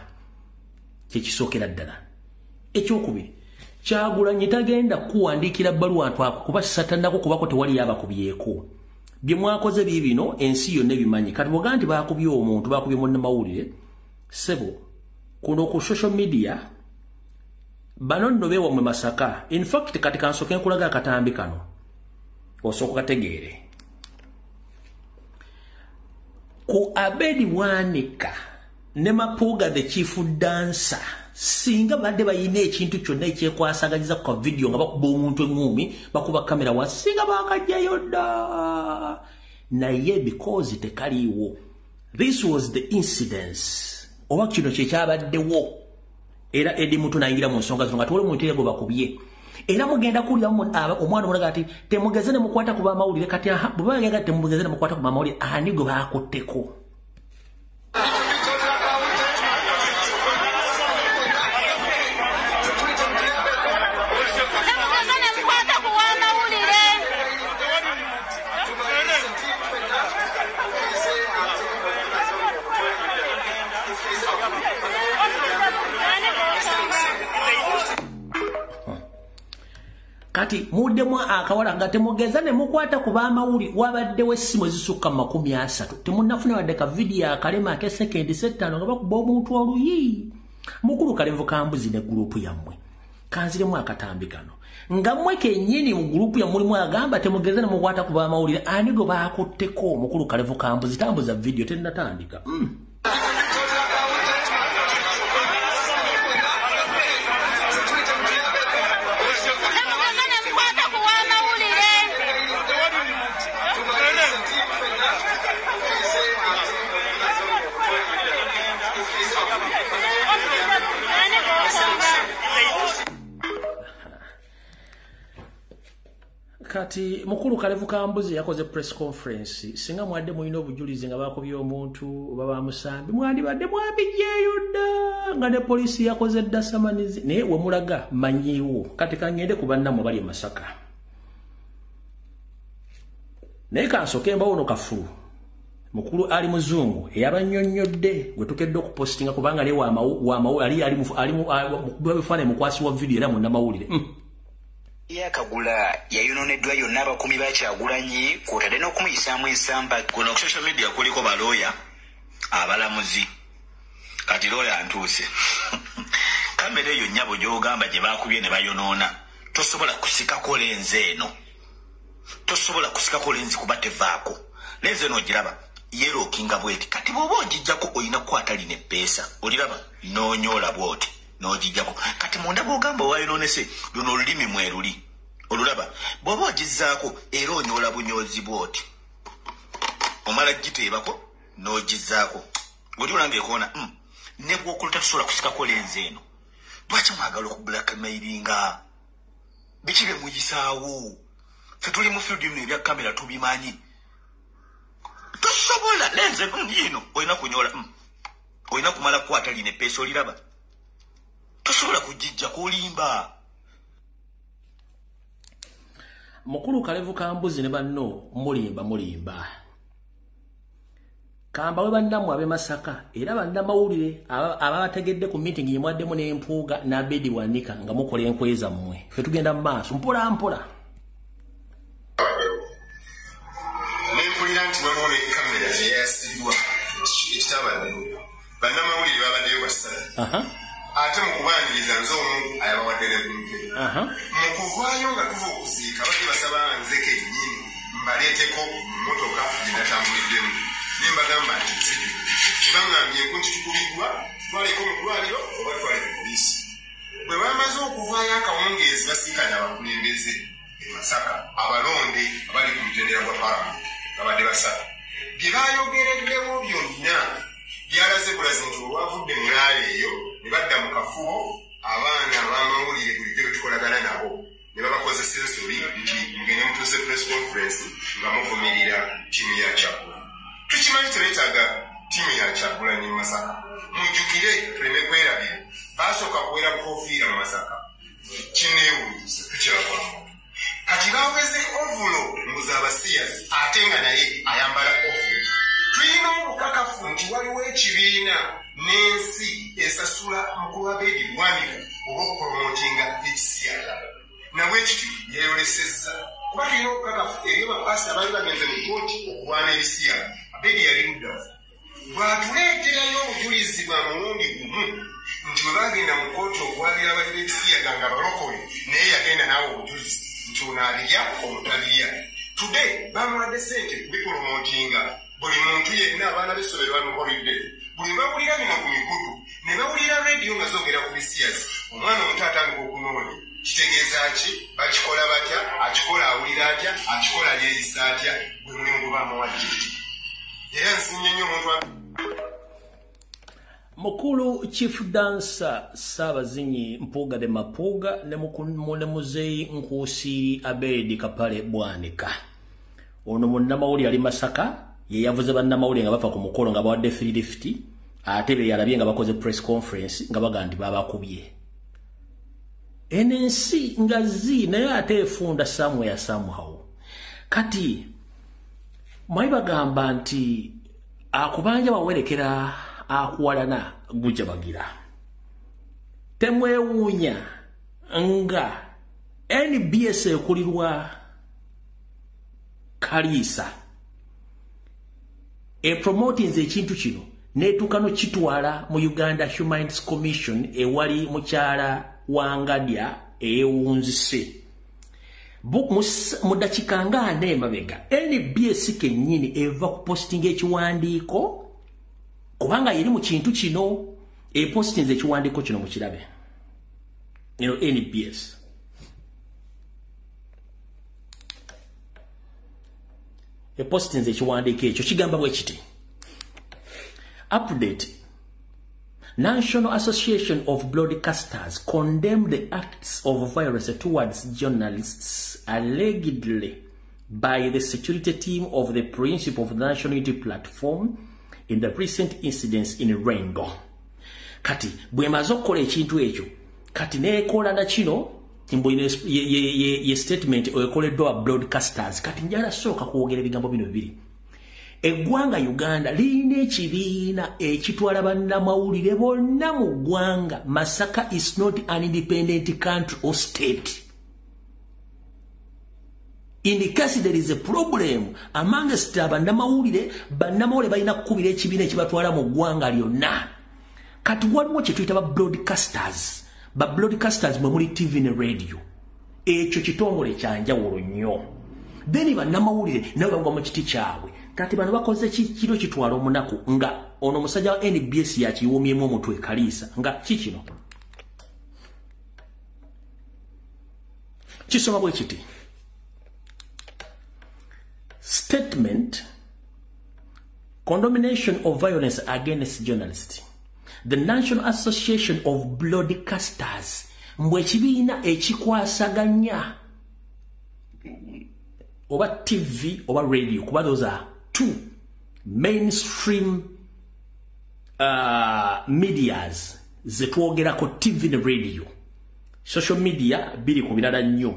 Kyekisookera ddala. Ekyokubiri Kyagulanyi tagenda kuwandiikira bbaluwa ntwako kuba satannako kubako tewali yabakubyeko. Bye mwakoze biibino ensi yonna ebimanyi. Kati bwoga nti baakubye omuntu baakubye munnamawulire sebo kuno ku social media bano nno beewamwe Masaka. In fact kati kansooke nkulaga akatambi kano osooka kategeere. Ku Abedi Bwanika ne Mapuga the chief dancer singa badde bayina ekintu kyonna ekyekwasaganyiriza ku video nga bakuba omuntu engumi bakuba kamera wa singa bakajjayo dda naye because tekaliiwo. This was the incidence oba kino kyekyabaddewo era edi muntu nayingira mu nsonga zino nga tewali muntu yego bakubye era mugenda kulya omwana omulaga ati temugeze ne mukwata ku bamawulire kati bwe bayaga temugeze ne mukwata ku bamawulire ani gwe baakutteko. Kati muddemu akawala nga temugeza ne mukwata ku bamawulire wabaddewo essimu ezisukka 30 temunnafuna wadde ka video akalema ak'esekendi 5 nga bakuba omuntu oluyi. Mukulu Kalevu Kambuzi ne gurupu yammwe kanziremu akatambi kano nga mmwe kennyini mu gurupu yammwe mulimu agamba temugeza ne mukwata ku bamawulire ani gwe baakutteko. Mukulu Kalevu Kambuzi tambuza video tennatandika. Kati mukulu Kalevu Kambuzi yakoze press conference singa mwadde mulina obujulizi nga bakubye omuntu oba bamusambi mwandibadde mwabijjeeyo dda nga ne poliisi yakoze dda samanizi naye we mulaga manyiwo. Kati kangende ku bannammwe bali e Masaka naye kansooke mbawo ono Kafulu mukulu ali muzungu eyabannyonnyodde gwe tukedde okupostinga kubanga ne wamawu ali bifaananyi mukwasi wa video era munnamawulire. Yakagula yayononeddwa yonna abakumi ba Kyagulanyi kwotadde n'okumuyisaamu ensamba. Kuno ku social media kuliko balooya abalamuzi kati looya ntuuse kamera eyo nnyabo gy'ogamba gye baakubye ne bayonoona tosobola kusikako lenzi eno, tosobola kusikako lenzi kuba tevaako. Lenzi eno ogiraba yerookinga bweti kati bw'oba ogijjako olina kukwata line ppeesa oliraba noonyoola bwoti n'ogijjako kati munda bw'ogamba wayonoonese luno olulimi mweruli olulaba bw'oba ogizzaako era onyoola bunyoozi bwoti omala giteebako n'ogizzaako oli olanga ekoona ne bw'okola tasobola kusikako lenzi eno. Lwaki mwagala okubulakemairinga biki bye muyisaawo? Ffe tuli mu field bino ebya kamera tubimanyi. Tosobola lenzi eno olina kunyoola olina kumala kukwata line ppeesa oliraba tosobola kugijja kolimba. Mukulu Kalevu Kambuzi ne banno mulimba kamba we bannammwe ab'e Masaka era bannamawulire ababategedde ku meeting ye mwaddemu n'empuuga n'Abedi Bwanika nga mukola enkweza mmwe ffe tugenda mu maaso mpola mpola. Nempulira nti waliwo ne kamera eyayasidwa ekitabaddewo bannamawulire babaddeyo basatu ate mu kubaaniriza nze omu ayabawadde lebunke mu kuvaayo nga tuva okuziika badde basaba nze kennyini mbaleeteko mmotoka gye natambuliddemu nembagamba nti nziju kibaŋŋambye nti tukubiddwa twaleko mu ddwaliro oba twale ku poliisi bwe bamaze okuvaayo akawungeezi basinkanya abakulembeze e Masaka abalonde abali ku mutendera gwa Palamenti babadde basatu bye bayogereddewo byonna byalaze bulazi nti olwavudde mulaalo eyo ne badda mu kafubo abaana abamawulire bulijjo betukolagana nabo ne babakoze sensori nti mugende mutuuse press conference nga muvumirira ttiimu ya Kyaggula. Tukimanyi tebeetaaga ttiimu ya Kyaggula ne Masaka mujjukire tuleme kwerabira baasooka kuwera bukofiira mu Masaka kineewuunyisa tukyagwamu kati baweze ovulo mbuza abasiyazi ate nga naye ayambala ovulo. Tulina obukakafu nti waliwo ekibiina n'ensi esasula mukulu wa Bedi Bwanika olw'okupromotinga ekisiyaga nabwe ekiti yayolesezza kuba tulina obukakafu eri abapasi abaali bagenze mu kkooti okulwana ebisiyaga Bedi yali muddafu bwatuleeterayo obujulizi bwa mulundi gumu nti bwe bagenda mu kkooti okuwagira abalira ebisiyaga nga balokole naye yagenda naawe obujulizi nti ono abirya omutabirya. Today bamuwadde ssente kubiporomotinga buli muntu yenna abaana b'essomero bamukolidde buli bawulira bino ku mikutu ne bawulira rediyo nga zoogera ku bisiyazi omwana omuto atandika okunoonya kitegeeza ki bakikola batya akikola awulira atya akikola yeeyisa atya bwe mulimu gwe bamuwadde era nsinye nnyo omuntu Mukulu Chief Dancer Saabazinyi Mpuuga de Mapuuga ne Muzeeyi Nkuusiri Abedi Kapale Bwanika. Ono munnamawulire ali Masaka ye yavuze bannamawulire nga bafa ku mukolo nga bawadde 350 ate be yalabye nga bakoze press conference nga baga nti babakubye. NNC nga zi naye ate efunda somewhere somehow. Kati mwayi bagamba nti akubanja bawerekera akuwalana gujja bagira. Temwewuunya nga NBS ekulirwa Kaliisa promoting ekintu kino netukano kitwala mu Uganda Human Rights Commission ewali mukyala Wangadya ewunzise mudakika nga ane mabega NBS kennyini eva ku posting ekiwandiiko kubanga yeri mu kintu kino posting ekiwandiiko kino mukirabe NBS posting ekiwandiiko ekyo kigamba bwe kiti update. National Association of Broadcasters condemned the acts of violence towards journalists allegedly by the security team of the Principle of the National Unity Platform in the recent incidents in Rengo. Kati bwemaze okukola ekintu ekyo kati neekola na kino timbo ye statement oyekoleddwa broadcasters kati njala sooka kwogera ebigambo bino bibiri. Eggwanga Uganda lirina ekibiina ekitwala bannamawulire bonna mu ggwanga. Masaka is not an independent country or state. In the case there is a problem amongst bannamawulire balina kukubira ekibiina ekibatwala mu ggwanga lyonna. Kati waliwo kye tuyita ba broadcasters. Ba broadcasters mwe muli TV ne radio. Ekyo kitongole kyanjawulo nnyo. Then bannamawulire nabo bagwa mu kiti kyabwe. Kati bano bakoze kiro kitwala omunaku nga ono musajja wa NBS yakiwomyemu omutwe Kaliisa nga kikino kisoma bwe kiti statement condemnation of violence against journalists. The National Association of Broadcasters mbwe kibiina ekikwasaganya oba TV oba radio kuba those are two mainstream medias zetwogerako TV ne radio. Social media biri ku birala nnyo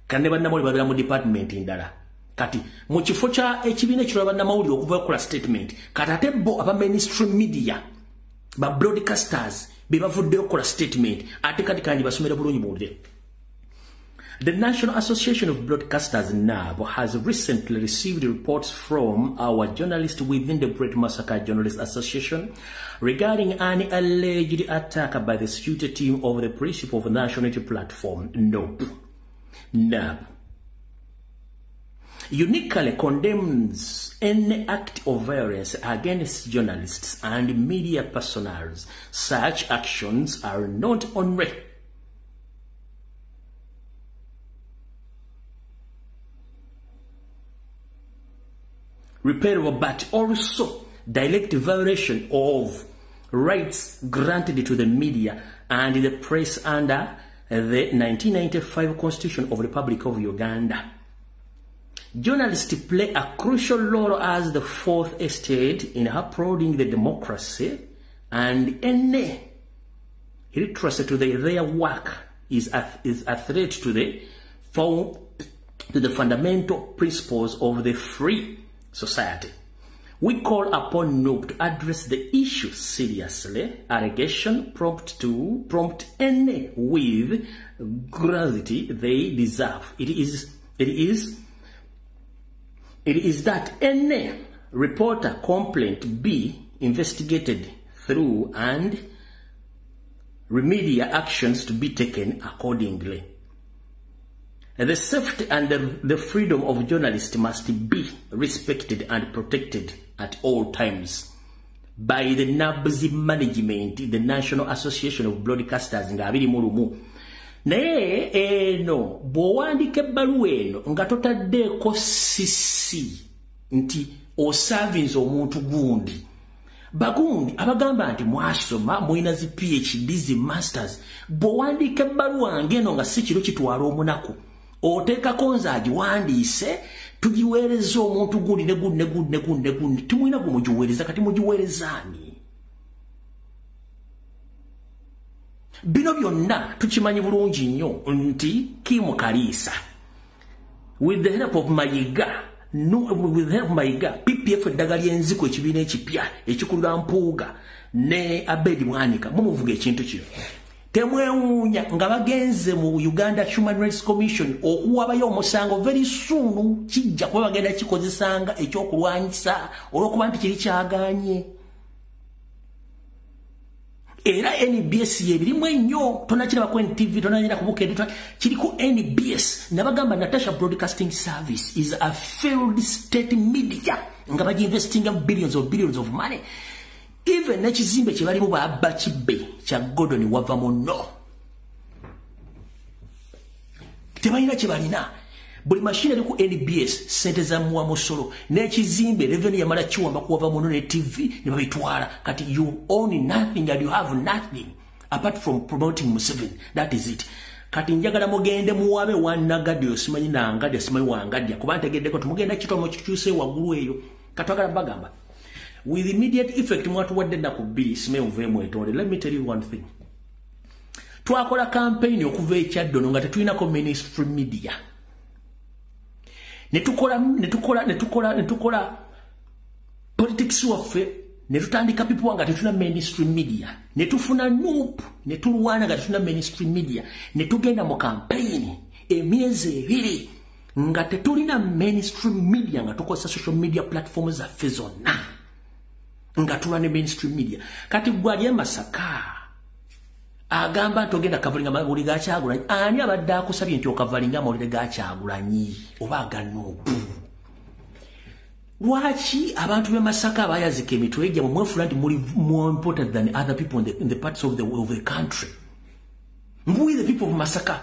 kandi bannamawulire babira mu department ndala. Kati mu kifo kya ekibiina ekirala bannamawulire okuva okukola statement kati ate bo aba mainstream media ba broadcasters be bavuddeyo okukola statement ate kati kanji basomera bulungi buwulire. The National Association of Broadcasters, NAB, has recently received reports from our journalists within the Great Massacre Journalists Association regarding an alleged attack by the security team of the Principle of Nationality Platform, NAB. Uniquely condemns any act of violence against journalists and media personnel. Such actions are not only repairable but also direct violation of rights granted to the media and the press under the 1995 Constitution of the Republic of Uganda. Journalists play a crucial role as the fourth estate in upholding the democracy, and any literacy to their work is a threat to the fundamental principles of the free society. We call upon NUP to address the issue seriously. Allegation prompt any with gravity they deserve. It is that any reporter complaint be investigated through and remedial actions to be taken accordingly. The safety and the freedom of journalists must be respected and protected at all times by the NABZ management, the National Association of Broadcasters nga abiri mulumu. Naye eno bw'owandiika ebbaluwa eno nga totaddeeko sisi nti osavinze omuntu gundi. Bagundi abagamba nti mwasoma mulina zi PhD zi masters, bw'owandiika ebbaluwa ng'eno nga si kiro kitwala omunaku oteekako nze agiwandiise tugiweereza omuntu gundi ne gundi timulina gumugiweereza kati mugiweerezaani. Bino byonna tukimanyi bulungi nnyo nti Kim Kaliisa with the help of Mayiga PPF eddagala ly'enziko ekibiina ekipya ekikulira Mpuuga ne Abedi Bwanika mumuvuga ekintu kino. Temwewuunya nga bagenze mu Uganda Human Rights Commission okuwabayo omusango very soon kijja kuba bagenda kikozesanga ekyokulwanyisa olw'okuba nti kiri kyaganye. Era NBS yebirimu ennyo tonakiraba ku NTV tonanyira kubuka editwa kiri ku NBS nabagamba Natasha Broadcasting Service is a failed state media nga baji investing billions of money. Even nekizimbe kye balimu babba kibbe kya Gordon wava muno tebalina kye balina buli machine eri ku NBS sente za muwa musolo nekizimbe revenue yamala kiwamba kuwava muno ne TV ne babitwala kati you own nothing and you have nothing apart from promoting Museveni. That is it. Kati njagala mugende muwabe wanagadi osimanyi nangadi asimanyi wangadi kuba ntegeddeko tumugenda kitomo kikyuse waggulu eyo katwagala bagamba with immediate effect mwatu wadde na kubiri simeuveemu etole. Let me tell you one thing. Twakola campaign okuva ekyaddono nga tetulina mainstream media. Netukola politics waffe netutandika people nga tetuna mainstream media. Netufuna NUP netulwana nga tetuna mainstream media. Netugenda mu campaign emyezi ebiri nga tetulina mainstream media nga tukozesa social media platforms zaffe zonna. Nga tulwane mainstream media. Kati gwali Masaka agamba ntogenda kavalinga mawuli ga Kyagulanyi ani abadde akusabye nti okavalinga mawuli ga Kyagulanyi oba aganubu. Lwaki abantu be Masaka abayazika emitwe gyabwe mwefula nti muli more important than other people in the parts of the country. We the people of Masaka,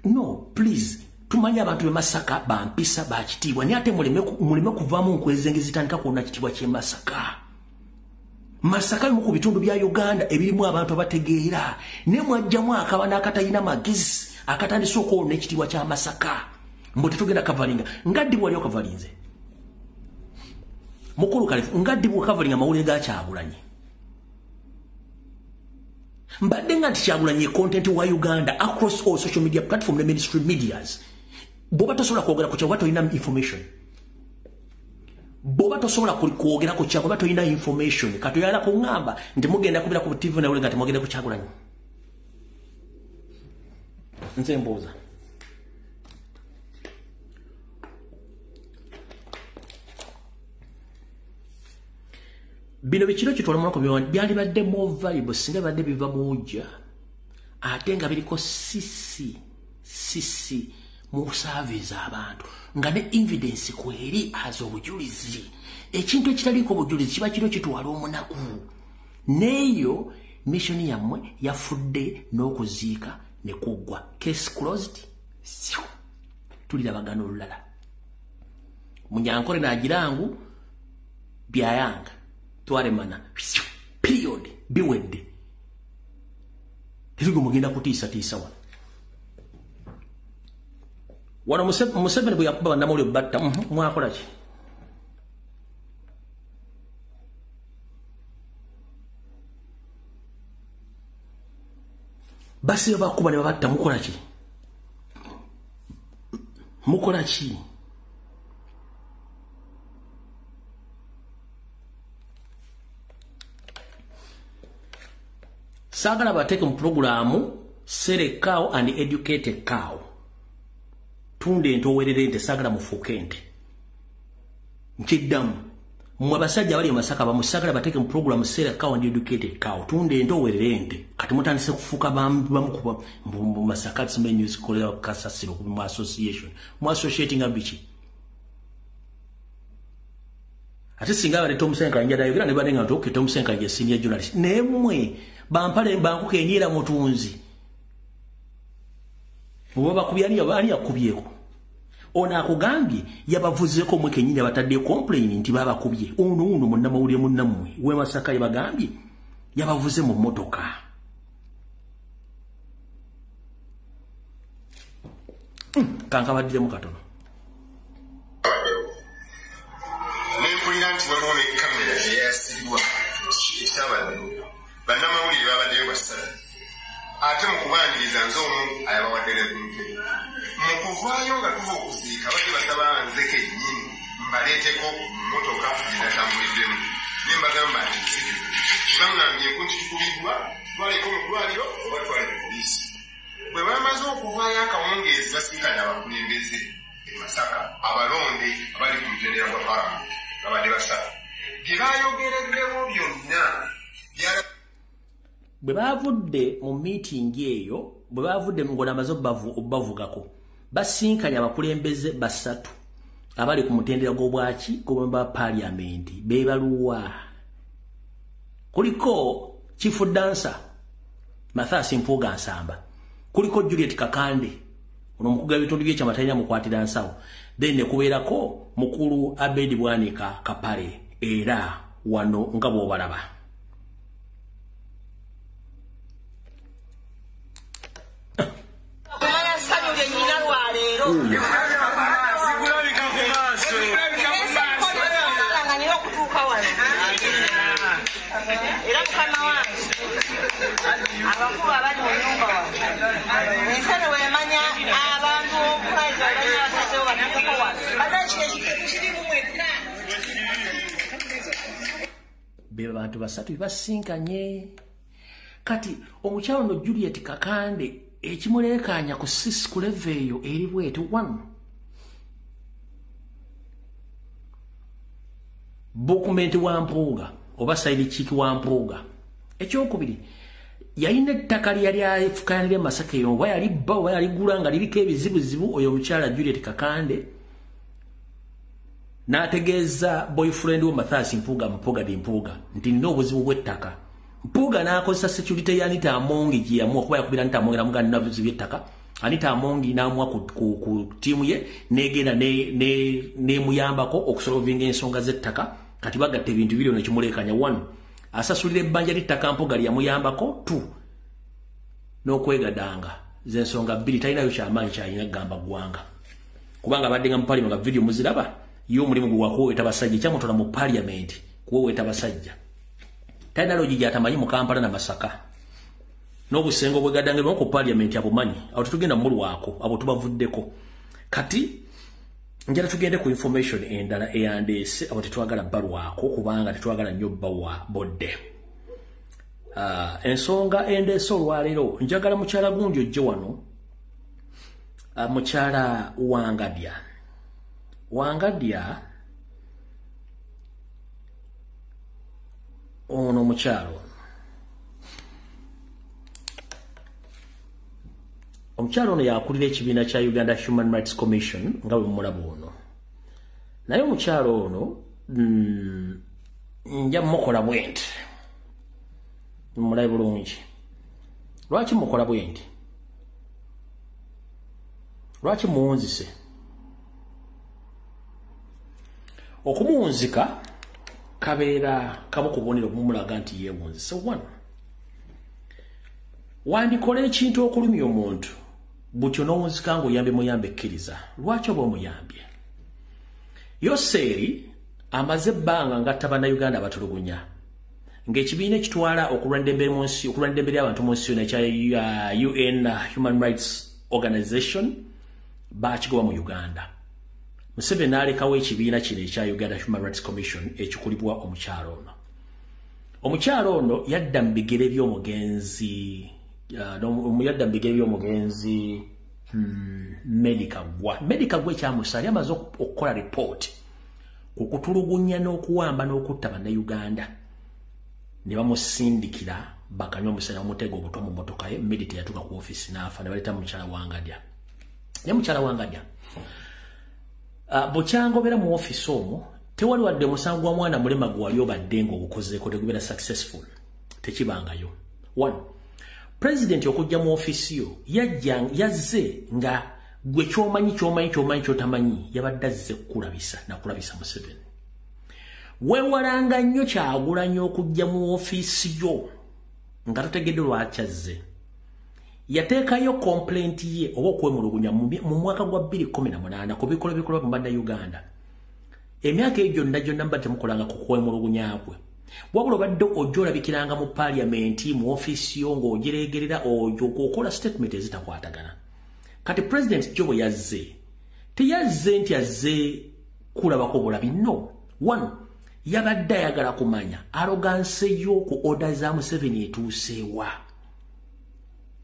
no, please. Tumanya abantu be Masaka bampisa bakitiibwa naye ate muleme kuvaamu nkwezenge zitandika kuwona kitiibwa ky'e Masaka. Masaka mu bitundu bya Uganda ebirimu abantu abategeera ne mwajjamu akabana akatalina magezi akatandise okuwona ekitiibwa kya Masaka mbu tetugenda kavalinga ngaddi wali okavalinze mukulu kalefu ngaddi bw'okavalinga mawulire ga Kyagulanyi mbadde nga nti Kyagulanyi content wa Uganda across all social media platform ne mainstream medias bw'oba tosobola kwogera ku Kyagulanyi toyina information. Boba tosobola kwogera ku Kyagulanyi toyina information katoyala kungamba nti mugenda kubira ku TV na uli nga temugenda ku Kyagulanyi. Nze mbuuza bino bikiro kitwala mwako byali badde more valuable singa badde biva muja ate nga biriko sisi mu service abantu nga ne evidence kweri azo obujulizi ekintu ekitaliko obujulizi kiba kiro kitwala omunaku neyo mission yamwe yafudde n'okuziika ne kuggwa case closed tulira bagano olulala munyankore nagirangu byayanga twaremana period biwedde Tirugo mugenda kutiisa wano Museveni bwe yakuba bandamuli batta mwakola ki basi bakuba ne batta mukola ki sagala bateke mu programu sere cow and educate a cow tunde ento werere ente sagala mufuke ente nkiddamu mwe basajja bali Masaka bamusagala bateke mu programu sere cow and educate a cow tunde ento werere ente kati mutandise kufuka bamukuba mu Masaka tsime news kolera kasasiro ku mu association mu associating abichi ate singa bale Tomusenka njada yogira ne badenga ntoke Tomusenka je senior journalist nemwe bampale banku kenyira mutunzi Uwaba kubyani yabani yakubyeko ona akugambye yabavuzeko mwe kenyira batadde complain nti baba kubye uno munnamawulire munnamwe we Masaka yabagambye yabavuze mu motoka kanka badire mu katono Nempulinanti waliwo kamera yasigwa kitabadde bannamawulire babaddeyo basatu ate mu kubaniriza nze omu ayabawaddere kunte mu kuvaayo nga tuva okuziika badde basaba nze kennyini mbaleeteko motoka gyenatambuliddemu ne mbagamba nti kibangambyeku nti tukubiddwa twaleko mu ddwaliro oba twale mu poliisi bwe bamaze okuvaayo akawungeezi basinkana abakulembeze e Masaka abalonde abali ku mutendera gwa palamenti babadde basatu bye bayogereddewo byonna bwe bavudde mu meeting eyo bwe bavudde ngona amazo bavugako basinkanya abakulembeze basatu abali ku mutendera gw'obwaki gwa parliament bebaluwa kuliko chief dancer Mathias Mpuga Nsamba kuliko Juliet Kakande ono mukuga bitundu bye kyamatalina mukwatira nsawo then ne kubeerako mukulu Abedi Bwanika Kapale era wano nga bw'obalaba beba bantu basatu basinkanye kati omukyalo no Juliet Kakande ekimulekanya ku sis ku level eyo eri bwetu 1 dokumenti wa Mpuga oba side chiki wa Mpuga ekyokubiri yayina ettaka lyali afukanire Masaka eyo oba yali bba oba yali gulanga liriko ebizibuzibu oyo omukyala Juliet Kakande n'ategeeza boyfriend wa Mathias Mpuga nti nina obuzibu bw'ettaka Mpuga n'akozesa security ya Anita Amongi gye yamuwa kuba yakubira Anita Amongi namuga nina obuzibu bw'ettaka Anita Amongi n'amuwa ku tiimu ye n'egenda n'emuyambako okusolvinga ensonga z'ettaka kati bagatta ebintu biri ono kimulekanya 1 asasulira ebbanja ly'ettaka Mpuga lyamuyambako 2 n'okwegadanga z'ensonga 2 talinayo kyamaanyi kyalina kugamba ggwanga kubanga badde nga mu parliament nga video muziraba yo mulimu gwa kuweta basajja kyamutola mu parliament kuweta basajja talina logi gyatamanyi mu Kampala na Masaka n'obusengo bwegadange ku parliament abumanyi awo tutugenda mulu wako abo tubavuddeko kati njala tugende ku information endala eyandese abo tetwagala balwako kubanga tetwagala nnyo bawa bodde ensonga endese olwaleero njagala mukyala gundi ojje wano mukyala Wangadya ono mukyalo omukyalo ono yakulira ekibiina kya Uganda Human Rights Commission nga bwe mulaba ono naye omukyalo ono nja mukola bwenti mulabe bulungi lwaki mukola bwenti lwaki muwunzise okumuwunzika kabeera kamu ku bubonero kumulaga nti yeewunzise. One, wandikola ekintu okulumya omuntu butyo n'owunzika ng'oyambye muyambe ekkiriza lwaki oba omuyambye. Yoseeri amaze ebbanga ngatta bannayuganda abatulugunya ng'ekibiina ekitwala okulwanira eddembe ly'abantu mu nsi yonna ekya UN Human Rights Organization baakigoba mu Uganda. Museveni n'alekawo ekibiina kino ekya Uganda Human Rights Commission ekikulibwa omukyalo ono. Omukyalo ono yadda mu bigere by'omugenzi Medica gwe kyamusa yali amaze okukola report ku kutulugunya n'okuwamba n'okutta bannayuganda ne bamusindikira bakanywa omusana omutego ogutwa mu mmotoka ye. Medite yatuuka ku office n'afa ne baleeta mukyala Wangadya. Ne mukyala Wangadya bukyangobera mu office omwo tewali wadde musango gwa mwana mulema gwe wali obadde ng'ogukozeeko tegubeera successful tekibangayo. One, President okujja mu office yo yazze nga gwe kyomanyi kyotamanyi yabadde azze kulabisa nakulabisa Museveni. Weewalanga nnyo Kyagulanyi okujja mu office yo nga totegedde lwaki azze. Yateekayo complaint ye oba okwemulugunya mu mwaka gwa 2018 ku bikolwa mu Bannayuganda. Emyaka egyo gyonna mbadde temukolanga ku kwemulugunya kwe. Wabula obadde ojja olabikiranga mu parliamenti mu office yo ng'ogireegerera ojo okola statement ezitakwatagana. Kati President Jobo yazze. Teyazze nti azze kulabako bulabi. No. One, yabadde ayagala kumanya arrogance yo ku order za Museveni etuuseewa.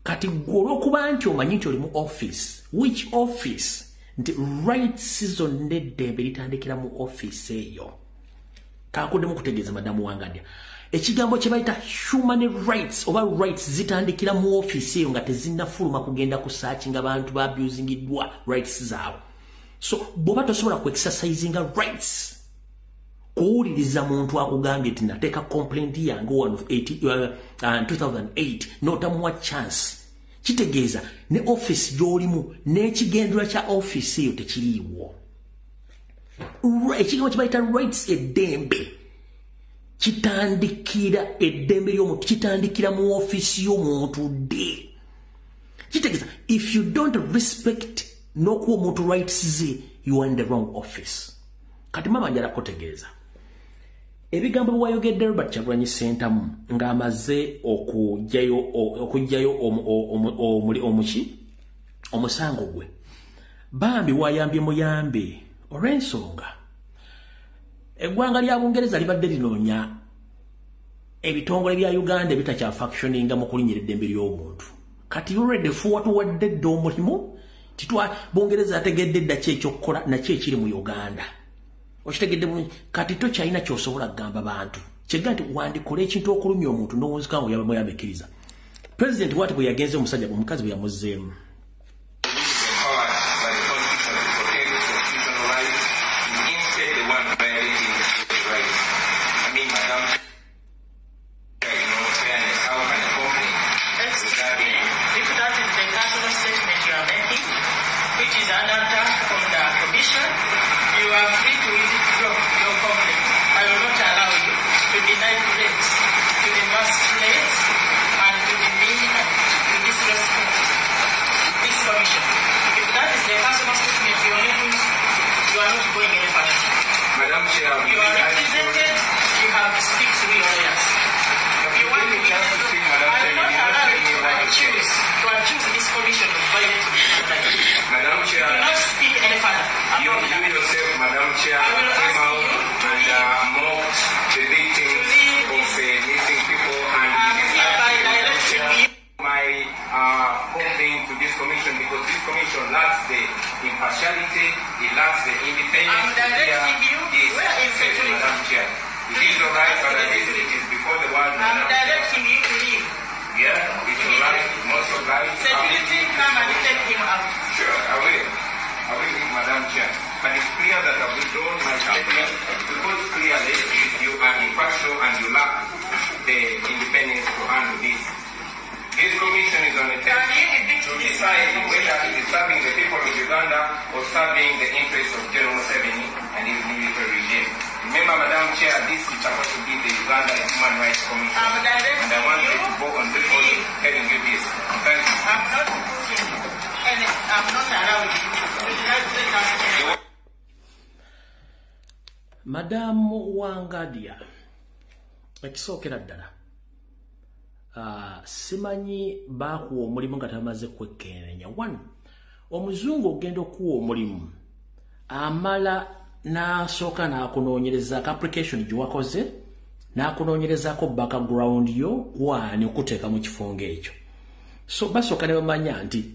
Kati olw'okuba nti omanyi nti oli mu office. Which office? Nti rights zonna eddembe litandikira mu office eyo. Kakuddemu kutegeeza madamu Wangadya. Ekigambo kye bayita human rights oba rights zitandikira mu office eyo nga tezinnafuluma kugenda ku search nga bantu ba abusingidwa rights zaabwe. So bw'oba tosobola ku exercisinga rights kuwuliriza muntu akugambye nti nateeka complaint yange 2008 n'otamuwa chance. Kitegeeza ne office gy'olimu n'ekigendera kya office eyo tekiriiwo. Ekigambo kye bayita rights eddembe kitandikira eddembe ly'omuntu kitandikira mu office y'omuntu dde. Kitegeeza if you don't respect n'okuwa omuntu rights ze you are in the wrong office. Kati mama njala kutegeeza ebigambo bwayogedde Robert Kyagulanyi Ssentamu ng'amaze okugyayo omusango gwe bambi wayambye muyambe olw'ensonga eggwanga lya Bungereza libadde linoonya ebitongole bya Uganda ebitakya factioninga mu kulinnyira eddembe ly'omuntu. Kati already fuwatuwadde dda omulimu Bungereza ategedde dda ki ekyokukola nakyo ekiri mu Uganda. Okitegedde bulungi kati tokyalina ky'osobola kugamba bantu kyegga nti wandikola ekintu okulumya omuntu n'owunzika nga oyambekkiriza. President wati bwe yagenze omusajja omukazi bwe yamuzzeemu. Chair, this is supposed to be the Uganda Human Rights Commission. And I want you to go on record telling you this. Thank you. I'm not allowed you. Madam Wangadia, ekisookera ddala simanyi baakuwa omulimu nga tamaze kwekkeenya. One, omuzungu ogenda okuwa omulimu amala n'asooka n'akunoonyereza application gye wakoze n'akunoonyerezaako background yo gwani okuteeka mu kifo ng'ekyo. So basooka ne bamanya nti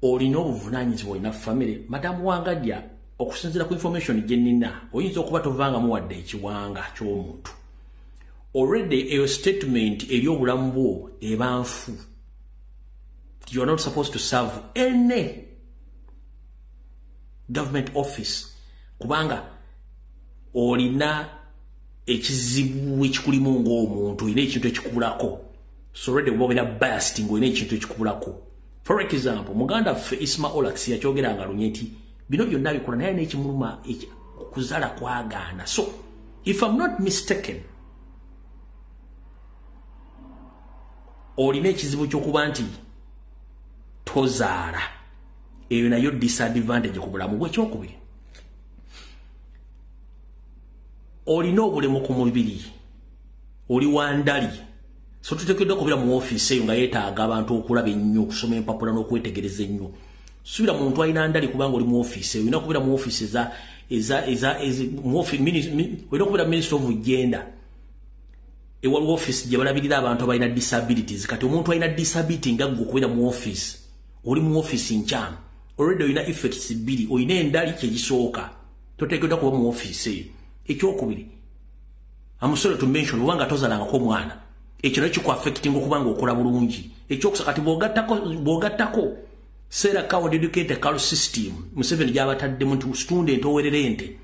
olina obuvunaanyizibwa olina famire. Madamu Wangadia, okusinziira ku information gye nnina oyinza okuba tovanga muwadde ekiwanga ky'omuntu. Already eyo statement eri obulamu bwo eba nfu. You are not supposed to serve any government office kubanga olina ekizibu ekikulimu ng'omuntu, olina ekintu ekikubulako. So already obogera biased ng'olina ekintu ekikubulako. For example, muganda ffe Isma Olax yakyogeranga lunye nti bino byonna bikola naye n'ekimuluma okuzaala kwagaana. So if I'm not mistaken, olina ekizibu ky'okuba nti tozaala. Eyo nayo disadvantage ku bulamu bwe. Ekyokubiri, olina obulemu ku mubiri, oli wandali. So tuteekeddwa okubeera mu ofiisi eyo nga yeetaaga abantu okulaba ennyo, okusoma empapula n'okwetegereza ennyo. Subira muntu alina ndali kubanga oli mu ofiisi eyo. Olina okubeera mu ofiisi olina okubeera Minister of Gender. Ewaliwo ofiisi gye balabirira abantu abalina disabilities. Kati omuntu alina disability nga gwe okubeera mu ofiisi, oli mu ofiisi nkyamu, already olina effects bbiri. Olina endali kyegisooka, toteekeddwa kuba mu ofiisi eyo. Ekyokubiri, I'm sorry to mention, obanga tozalangako mwana, ekyo nakyo ku-affecting okubanga okola bulungi. Ekyokusatu, kati bw'ogattako Sarah Coward Educated Cal System, Museveni gy'abataddemu nti student owerera ente,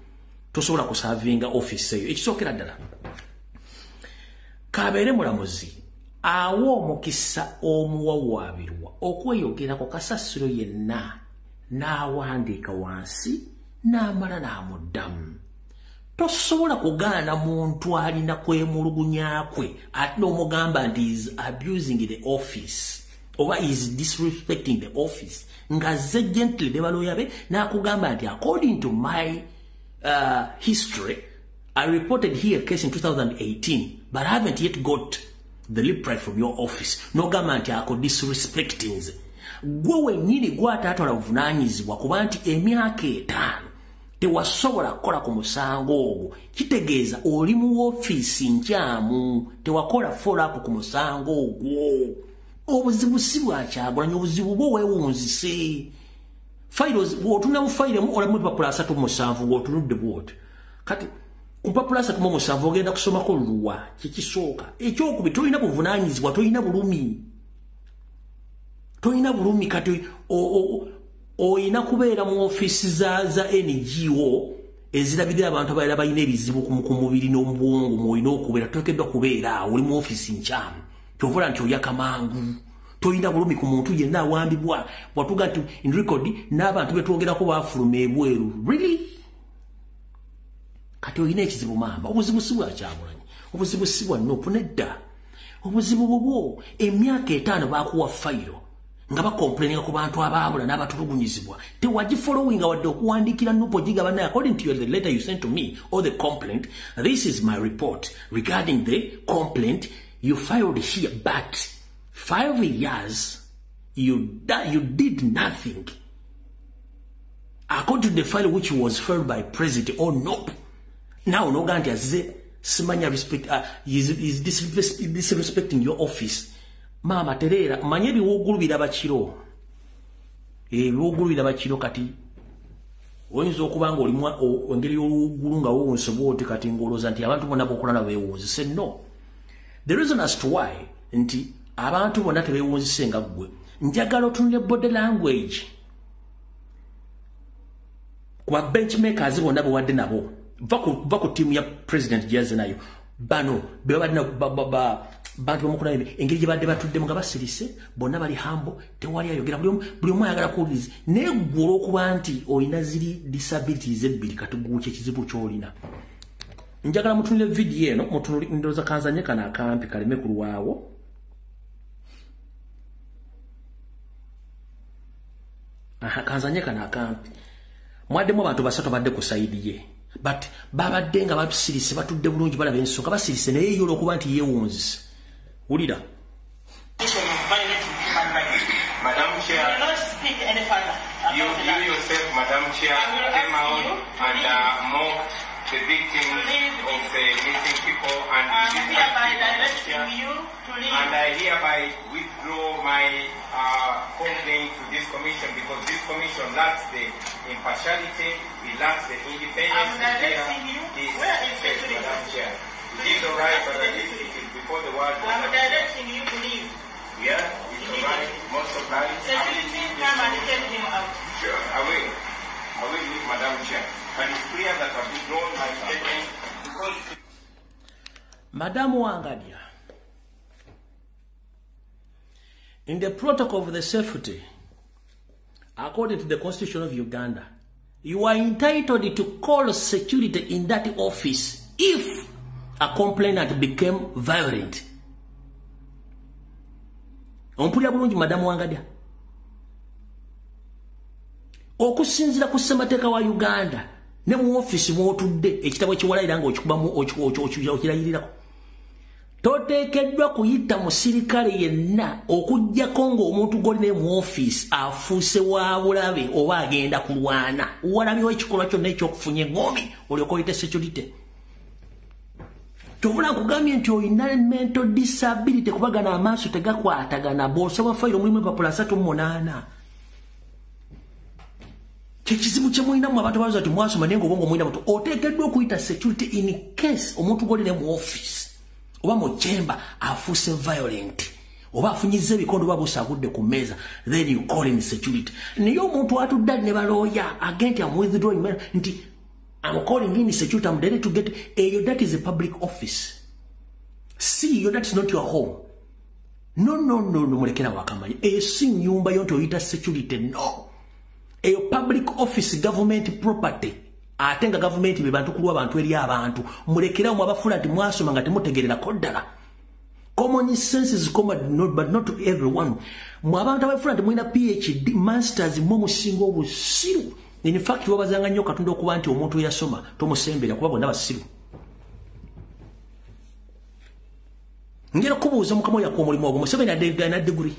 tosobola kusavinga office eyo. Ekisookera ddala, kabeere mulamuzi awo omukisa omuwawaabirwa okweyogerako kasasiro yenna n'awandiika wansi n'amala n'amuddamu. Tosobola kugaana muntu alina kwemulugunya kwe ate n'omugamba nti is abusing the office oba is disrespecting the office nga ze gently ne baloya be n'akugamba nti according to my history I reported here a case in 2018 but I haven't yet got the lip right from your office. N'ogamba nti ako disrespecting nze. Gwe wennyini gw'ataatwala buvunaanyizibwa kuba nti emyaka 5 tewasobola kukola ku musango ogwo. Kitegeeza oli mu ofiisi nkyamu, tewakola follow up ku musango ogwo. Obuzibu si bwa Kyagulanyi, obuzibu bwo weewunzise. Files bw'otunula mu fayire olamu ebipapula 37 ng'otunudde bw'oti. Kati ku mpapula 37 ogenda kusomako luwa kikisooka. Ekyokubiri, tolina buvunaanyizibwa, tolina bulumi. Tolina bulumi. Kati oyina kubeera mu ofiisi za NGO ezirabirira abantu abalala balina ebizibu ku mubiri n'obwongo mwolina okubeera. Toteekeddwa kubeera oli mu ofiisi nkyamu kyovola nti oyaka mangu. Tolina bulumi ku muntu yenna awambibwa bwatuga nti in record n'abantu betwogerako baafuluma ebweru. Really? Kati olina ekizibu mamba. Obuzibu si bwa Kyagulanyi, obuzibu si bwa Nuupu, nedda. Obuzibu bubwo emyaka 5 baakuwa fayiro nga bakomplaininga ku bantu abaabula n'abatulugunyizibwa. Tewagifollowinga wadde okuwandiikira Nuupu ogigaba naye. According to the letter you sent to me or the complaint, this is my report regarding the complaint you filed here, but 5 years you did nothing according to the file which was filed by President or Nuupu. Now no ganti aze simanya respect is disrespecting your office. Mama terera manye biwugulubira bakiro. Biwugulubira bakiro kati oyinza okubanga oli engeri y'oluwugulu nga wowunsoboti kati ngoloza nti abantu bonna bokola na beewunzise. No. The reason as to why nti abantu bonna tebeewunzise nga ggwe, njagala otunule body language kuba benchmakers bonna bewadde nabo va ku tiimu ya President Jazz nayo bano bebadde bantu bamukula engeri gye badde batuddemu nga basirise bonna bali hambo, tewali ayogera, buli omu ayagala kuwuliriza. Naye ggwe olw'okuba nti olina ziri disabilities ebbiri kati gukye ekizibu ky'olina. njagala mutunile video eno mutunuli ndoza kanzanye kana akampi kaleme kulwawo kanzanye kana akampi mwaddemu abantu basatu badde ku side ye but babadde nga batusirise batudde bulungi balaba ensonga basirise naye yolo okuba nti yeewunzise wulira Madam Chair, you cannot speak any further. You yourself, Madam Chair, came out and mocked the victims of the missing people, and I hereby withdraw my complaint to this commission because this commission lacks the impartiality, it lacks the independence. Where is security? Madam Chair, it is alright, but it is before the word. I'm directing you to leave. Yeah, it's alright, most of that. Security, come and take him out. Sure, I will leave, Madam Chair. But it's clear that I've withdrawn my statement because... Madam Wangadia, in the protocol of the safety, according to the Constitution of Uganda, you are entitled to call security in that office if a complainant became violent. Ompulira bulungi Madam Wangadia. Okusinzira ku ssemateeka wa Uganda ne mu office mwotudde ekitabo ekiwalayira nga okikubamu okirayirirako. Toteekeddwa kuyita musirikale yenna okujjako ng'omuntu g'olina mu office afuuse wa bulabe oba agenda kulwana. Walabyewo ekikolwa kyonna ekyokufunya engoomi olyoka oyite security. Tobula nkugambye nti olina mental disability kubagana amaaso tegakwatagana bw'osoma fayiro mulimu empapula 38. Kizibu kye mulina mu abantu baza tumwasoma nengo bongo mulina muto oteekeddwa okuyita security in case omuntu g'olina mu office oba mu chamber afuuse violent oba afunyize ebikondo babusagudde ku meza, then you call in security. Niyo omuntu atudde ne balooya agenti I'm withdrawing nti I'm calling in security, I'm ready to get that is a public office. See, that is not your home. No, mulekera wakamanya. Si nyumba yonto oyita security, no. A public office, government property. Atenga government be bantu kulwa bantu eri abantu. Mulekera mu abafula ati mwasoma nga temutegerera koddala. Common sense is common, but not to everyone. Mu abantu abafula ati mwina PhD, masters mu musingo obusiru. In fact, wabazanga nnyo Katonda okuba nti omuntu yasoma tomusembera kuba bonna basiru. Ngera kubuuza mukama yakwo omulimu ogwo Museveni adegana degree.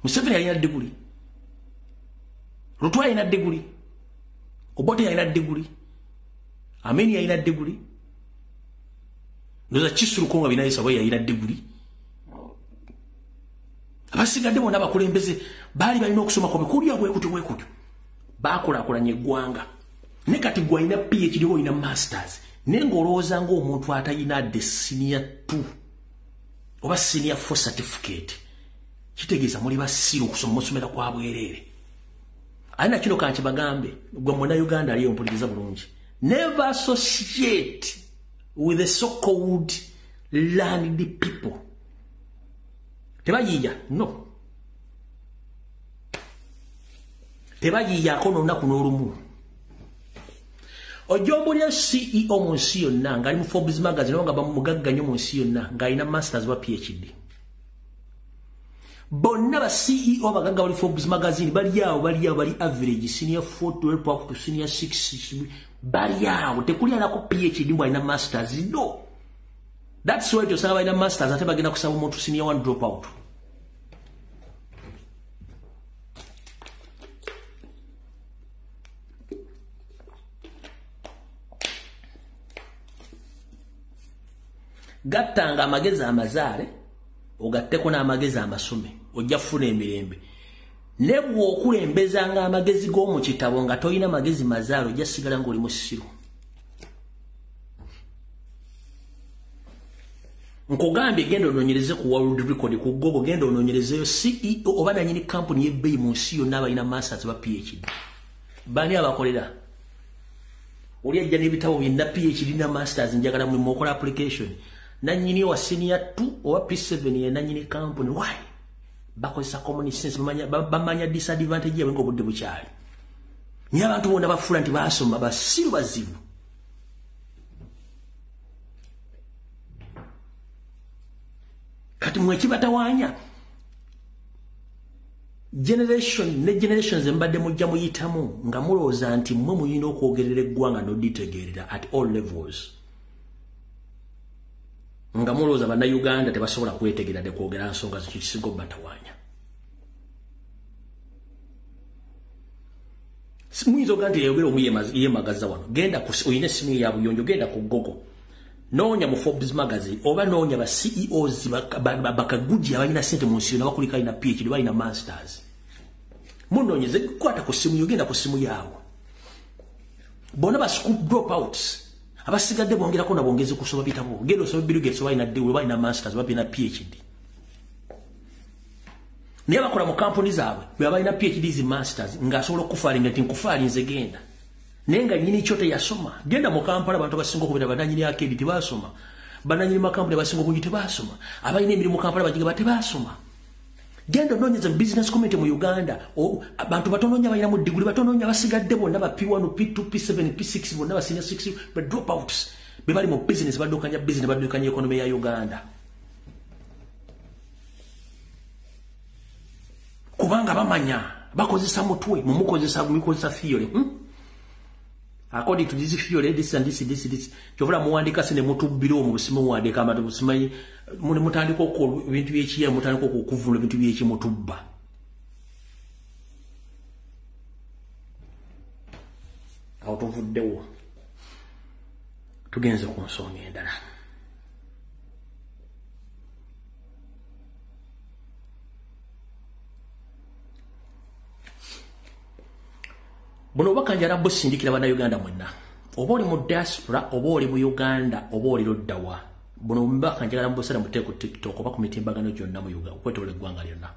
Museveni alina degree. Lutwa alina degree. Obote alina degree. Ameni alina degree. Ndoza Kisuru Konga binayisa bwe alina degree. Abasigadde bonna bakulembeze bali balina okusoma kwa bikuli bwekutyo baakulakulanya eggwanga ne kati gwe alina PhD wo alina masters nenga olowooza ng'omuntu atalina de senior 2 oba senior 4 certificate kitegeeza muli basiru okusoma musomera kwa bwereere. Alina kino kanki bagambe gwe mwana Uganda aliyo mpuliriza bulungi, never associate with the so-called learned people. Tebayiya, no. Tebayiya kono na kunorumu. Ojombuli ya CEO mu nsi yonna nga ali mu Forbes magazine nga bamugagga nnyo mu nsi yonna nga alina masters wa PhD. Bonna ba CEO bagagga bali Forbes magazine bali average senior 4 to up to senior 6 bali yawo tekuli alako PhD mwa alina masters no. That's why tosanga balina masters ate bagenda kusaba omuntu senior 1 drop out. Gattanga amagezi amazaale ogatteko n'amagezi amasome ojja kufuna emirembe. Ne bw'okulembezanga amagezi g'omu kitabo nga toyina magezi mazaale ojja sigala ng'oli musiru. Nkugambye genda onoonyereze ku World Record ku Google, genda onoonyerezeyo CEO oba nannyini company y'ebbeeyi mu nsi yonna abalina masters ba PhD. Bani abakolera? Oli ajja n'ebitabo byonna PhD na masters njagala mwe mukola application. Nannyini wa senior 2 oba P7 ye nannyini company. Why? bakozesa common sense bamanya disadvantage yawe ng'obudde bukyali naye abantu bonna bafuula nti baasoma basiru bazibu kati mwekibatawaanya generation ne generations embadde mujja muyitamu nga mulowooza nti mmwe muyina okwogerera eggwanga n'oditegeerera at all levels nga mulowooza bannayuganda tebasobola kwetegerera ne kwogera nsonga zikisinga obatawaanya muyinza ogaa nti yayogera omu yemagaza wano genda oyina essimu ya buyonjo genda ku Google noonya mu Forbes magazine oba noonya ba CEOs bakaguji abalina sente mu nsi yonna bakulika alina PhD balina masters munoonyeze kwata ku ssimu yogenda ku ssimu yaawo bonna ba school dropouts abasigadde bongerako na bongezi kusoma bitabo genda osoma Bill Gates balina degree balina masters balina PhD naye bakola mu kampuni zaabwe bwe balina PhDs masters ng'asobola okufaalinga nti nkufaalinze genda nenga nyini chote yasoma genda mu Kampala abantu basinga okubira bananyini akedi tebasoma bananyini makampuni basinga okuyite basoma abayina emirimu mu Kampala bajiga batebasoma genda nonyeza business community mu Uganda abantu batononya bayina mu degree batononya basigadde bonna ba P1 P2 P7 P6 bonna ba senior 6 ba dropouts be bali mu business badukanya economy ya Uganda kubanga bamanya bakozesa mutwe mumukozesa theory according to this theory this and this kyovula muwandika sine mutubbiro mu busimu muwandika amatu busimanyi mune mutandika okko ebintu byekiye mutandika okuvula ebintu byeki mutubba awo tuvuddewo tugenze ku nsonga endala buno bakanjala busindikira bana Uganda mwenna oba oli mu diaspora oba oli mu Uganda oba oli loddawa buno bakanjala mbusera mutee ku TikTok oba ku mitimbagano gyonna mu Uganda okwetoola eggwanga lyonna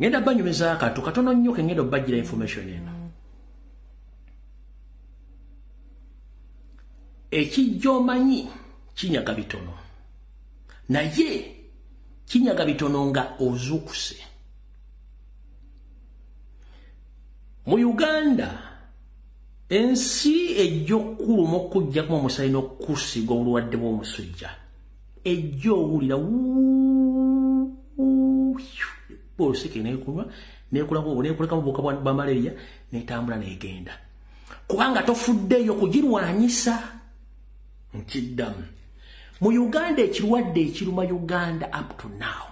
ngenda banyumiza akatu katono nnyo kengenda obbajjira information eno ekijja omanyi kinyaga bitono naye kinyaga bitono nga ozuukuse mu Uganda ensi ejja okkuluma okujjakumu omusaayi n'okusiga obulwadde bw'omusujja ejja owulira boloseke neekunywa neekulekamu obuwuka bwa malaria netambula negenda kubanga tofuddeeyo kugirwanyisa nkiddamu mu Uganda ekirwadde ekiruma Uganda up to now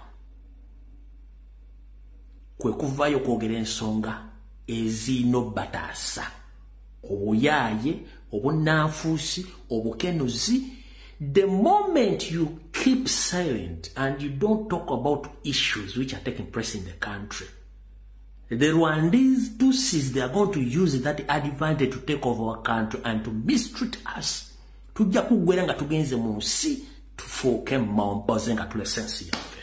kwe kuvaayo kwogera ensonga ezino bataasa obuyaaye obunanfuusi obukenuzi. The moment you keep silent and you don't talk about issues which are taking place in the country, the Rwandese Tutsis, they are going to use that advantage to take over our country and to mistreat us. Tujja kugwera nga tugenze mu nsi tufuuke mampoze nga tule sensi yaffe.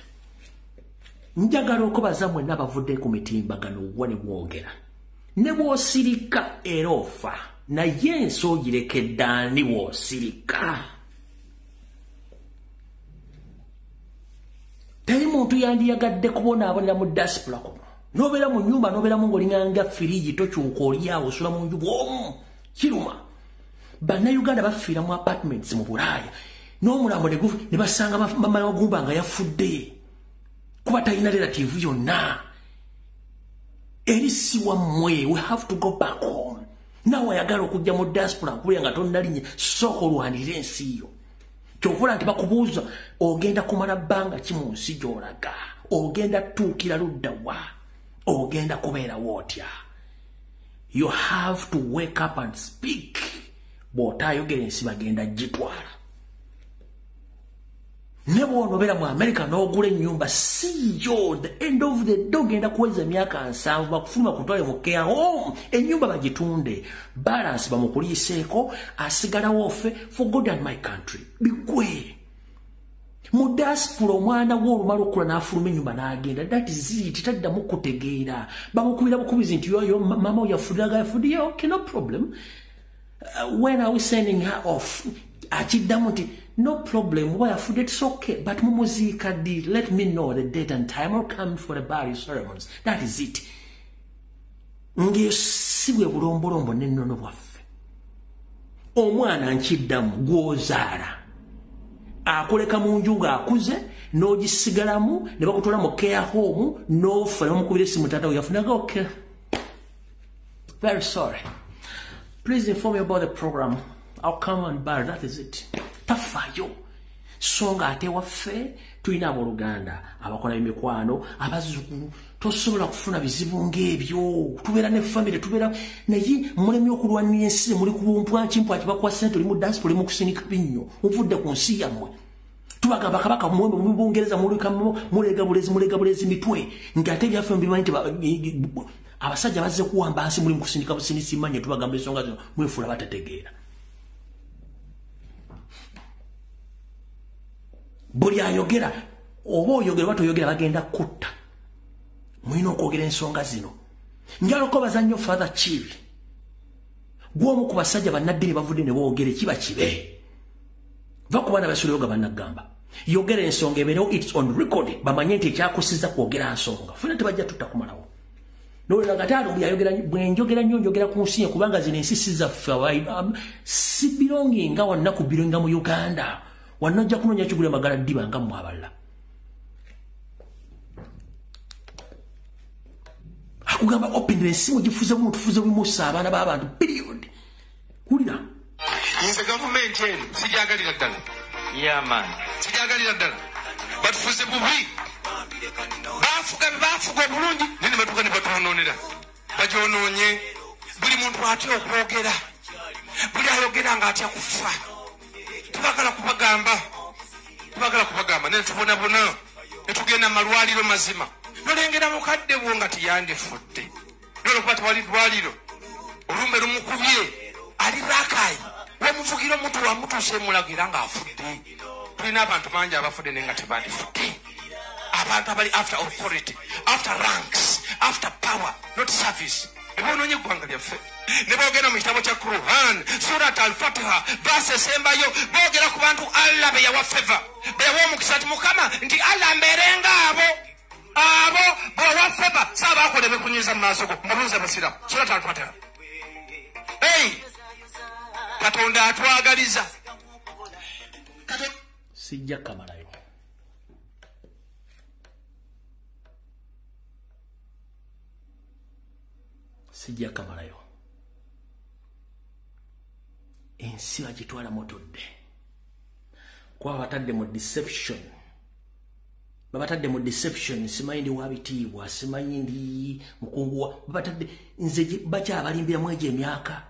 Njagala okubaza mwenna abavudde ku mitimbagano wone mwogera. Ne bw'osirika era ofa naye ensi ogirekedde ani bw'osirika. Teri muntu yandiyagadde kubonaabonera mu diaspora kuno. Nobeera mu nnyumba nobeeramu ng'olinganga firiji tokyuka olyawo osula mu nju bw'omu kiruma. Bannayuganda bafiira mu apartments mu Bulaaya n'omulambo ne basanga mama wagumba nga yafudde kuba talina relative yonna. Eri si wammwe, we have to go back home. Nawe ayagala okujja mu diaspora nkulya nga tonnalinnya sooka olwanirira ensi yo. Kyovula nti bakubuuza ogenda kumala bbanga ki mu nsi gy'olaga, ogenda tuukira ludda wa, ogenda kubeerawo otya. You have to wake up and speak. Bw'otaayogera ensi bagenda gitwala. Ne bw'onobeera mu America n'ogula ennyumba si yo, the end of the day ogenda kuweza emyaka 7 bakufuluma kutwale mu care home ennyumba bagitunde balance bamukuliiseeko asigalawo ffe for God and my country. Bigwe mu diaspora omwana w'olumala okula n'afuluma ennyumba n'agenda, that is it, taddamu kutegeera. Bamukubira bukubizi nti yoyo mama yafudde okay, no problem. When are we sending her off? Achidamuti, no problem. Why food? It's okay. But mumuzika did let me know the date and time. I'll come for the burial ceremonies. That is it. Nge siwe bulombolombo nenono bwaffe. Omwana nchiddamu gwozaala. Akoleka mu nju ng'akuze n'ogisigalamu ne bakutwala mu care home n'ofa n'omukubira essimu taata we yafunaga okay. Very sorry. Please inform me about the program. I'll come and bury. That is it. Tafayo. Songa ate waffe tulina abooluganda abakola emikwano abazzukulu tosobola kufuna bizibu ng'ebyo tubeera ne family tubeera naye mulemi okulwanira ensi muli kubumpwakimpwaki bakwasa ssente oli mu diaspora oli mu kusinika binnyo muvudde ku nsi yammwe tubagamba kabaka muwembe mu Bungereza mulega bulezi mitwe ng'ate byaffe mubimanyi nti abasajja bazze kuwamba nsi muli mu kusinika businisi manye tubagamba ensonga zino mwefuula batategeera. Buli ayogera oba oyogera batoyogera bagenda kutta mulina okwogera ensonga zino njala okubaza nnyo Father Chibi gw'omu ku basajja bannabbi ne bavudde ne boogere kiba kibe va ku baana basuleyoga bannagamba yogera ensonga ebeerewo it's on record bamanye nti ekyakusiza kwogera nsonga funa tebajja tutta kumalawo nolina gataalo bwe njogera nnyo njogera ku nsi kubanga zino ensi si zaffe si birongi nga wannaku bironga mu Uganda wanajja kunonya kigula magala ddiba nga mmwe abalala akugamba open ensimu gifuze buno tufuze bimusa abaana b'abantu period kulira nze gavumenti eno sijagalira ddala man sijagalira ddala batufuze bubi bafuga bulungi nene batuka ne batuwonoonera bagyononye buli muntu atya okwogera buli ayogera ng'atya kufa tubagala kubagamba ne tubonabona ne tugenda malwaliro mazima nolengera mukadde bwo nga tiyandifudde nolwokuba tewali ddwaliro olumbe lumukubye ali rakayi wemuvugira omuntu wamutuuse mulagira ng'afudde tulina abantu bangi abafudde naye nga tebandifudde abantu abali after authority after ranks after power not service ebononye eggwanga lyaffe ne boogera mu kitabo kya Quran surat al-Fatiha verse esembayo boogera ku bantu Allah be yawa favor be yawa omukisa ti Mukama nti Allah mbeerenga abo bwewa favor saabaakole bekunyiza mu maaso go mbabuuza basiramu surat al-Fatiha. Katonda atwagaliza sijja kamalayo sijja kamalayo ensi bagitwala motodde kuba batadde mu deception babatadde mu deception simanyi ndi wabitiibwa simanyi ndi mukunguwa babatadde nze bakyabalimbira mu egyo emyaka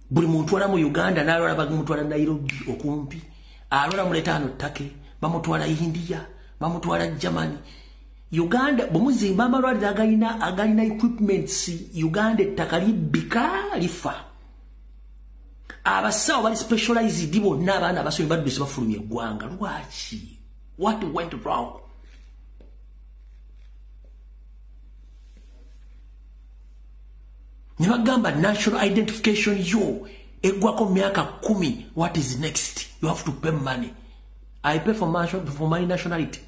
buli muntu wala mu Uganda n'alwala bamutwala Nairobi okumpi alwala mu Letaano ttake bamutwala India bamutwala Germany Uganda bumuzimba amalwaliro agalina equipments Uganda ettaka libbika lifa abasawo bali specialized bonna abaana abasomye badduse bafulumya eggwanga lwaki what went wrong ne bagamba national identification yo eggwako myaka 10 what is next you have to pay money I pay for my nationality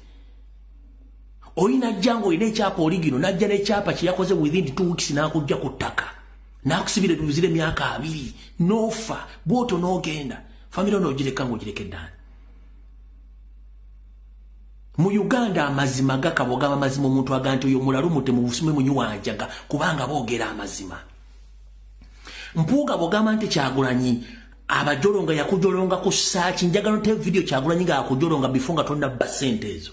oyina jango oyina ekyapa oligino najja n'ekyapa kyeyakoze within 2 weeks n'akujja ku ttaka n'akusibira tuzire emyaka 2 n'ofa bw'oto n'ogenda famire n'ogireka ng'ogirekeddani mu Uganda amazima gakabogama amazima omuntu aga nti oyo mulalu mute mu busume munywanjaga kubanga boogera amazima mpuuga bogamba nti Kyagulanyi abajolonga yakujolonga ku saaki njagala nte video Kyagulanyi nga akujolonga before nga tonnabba ssente ezo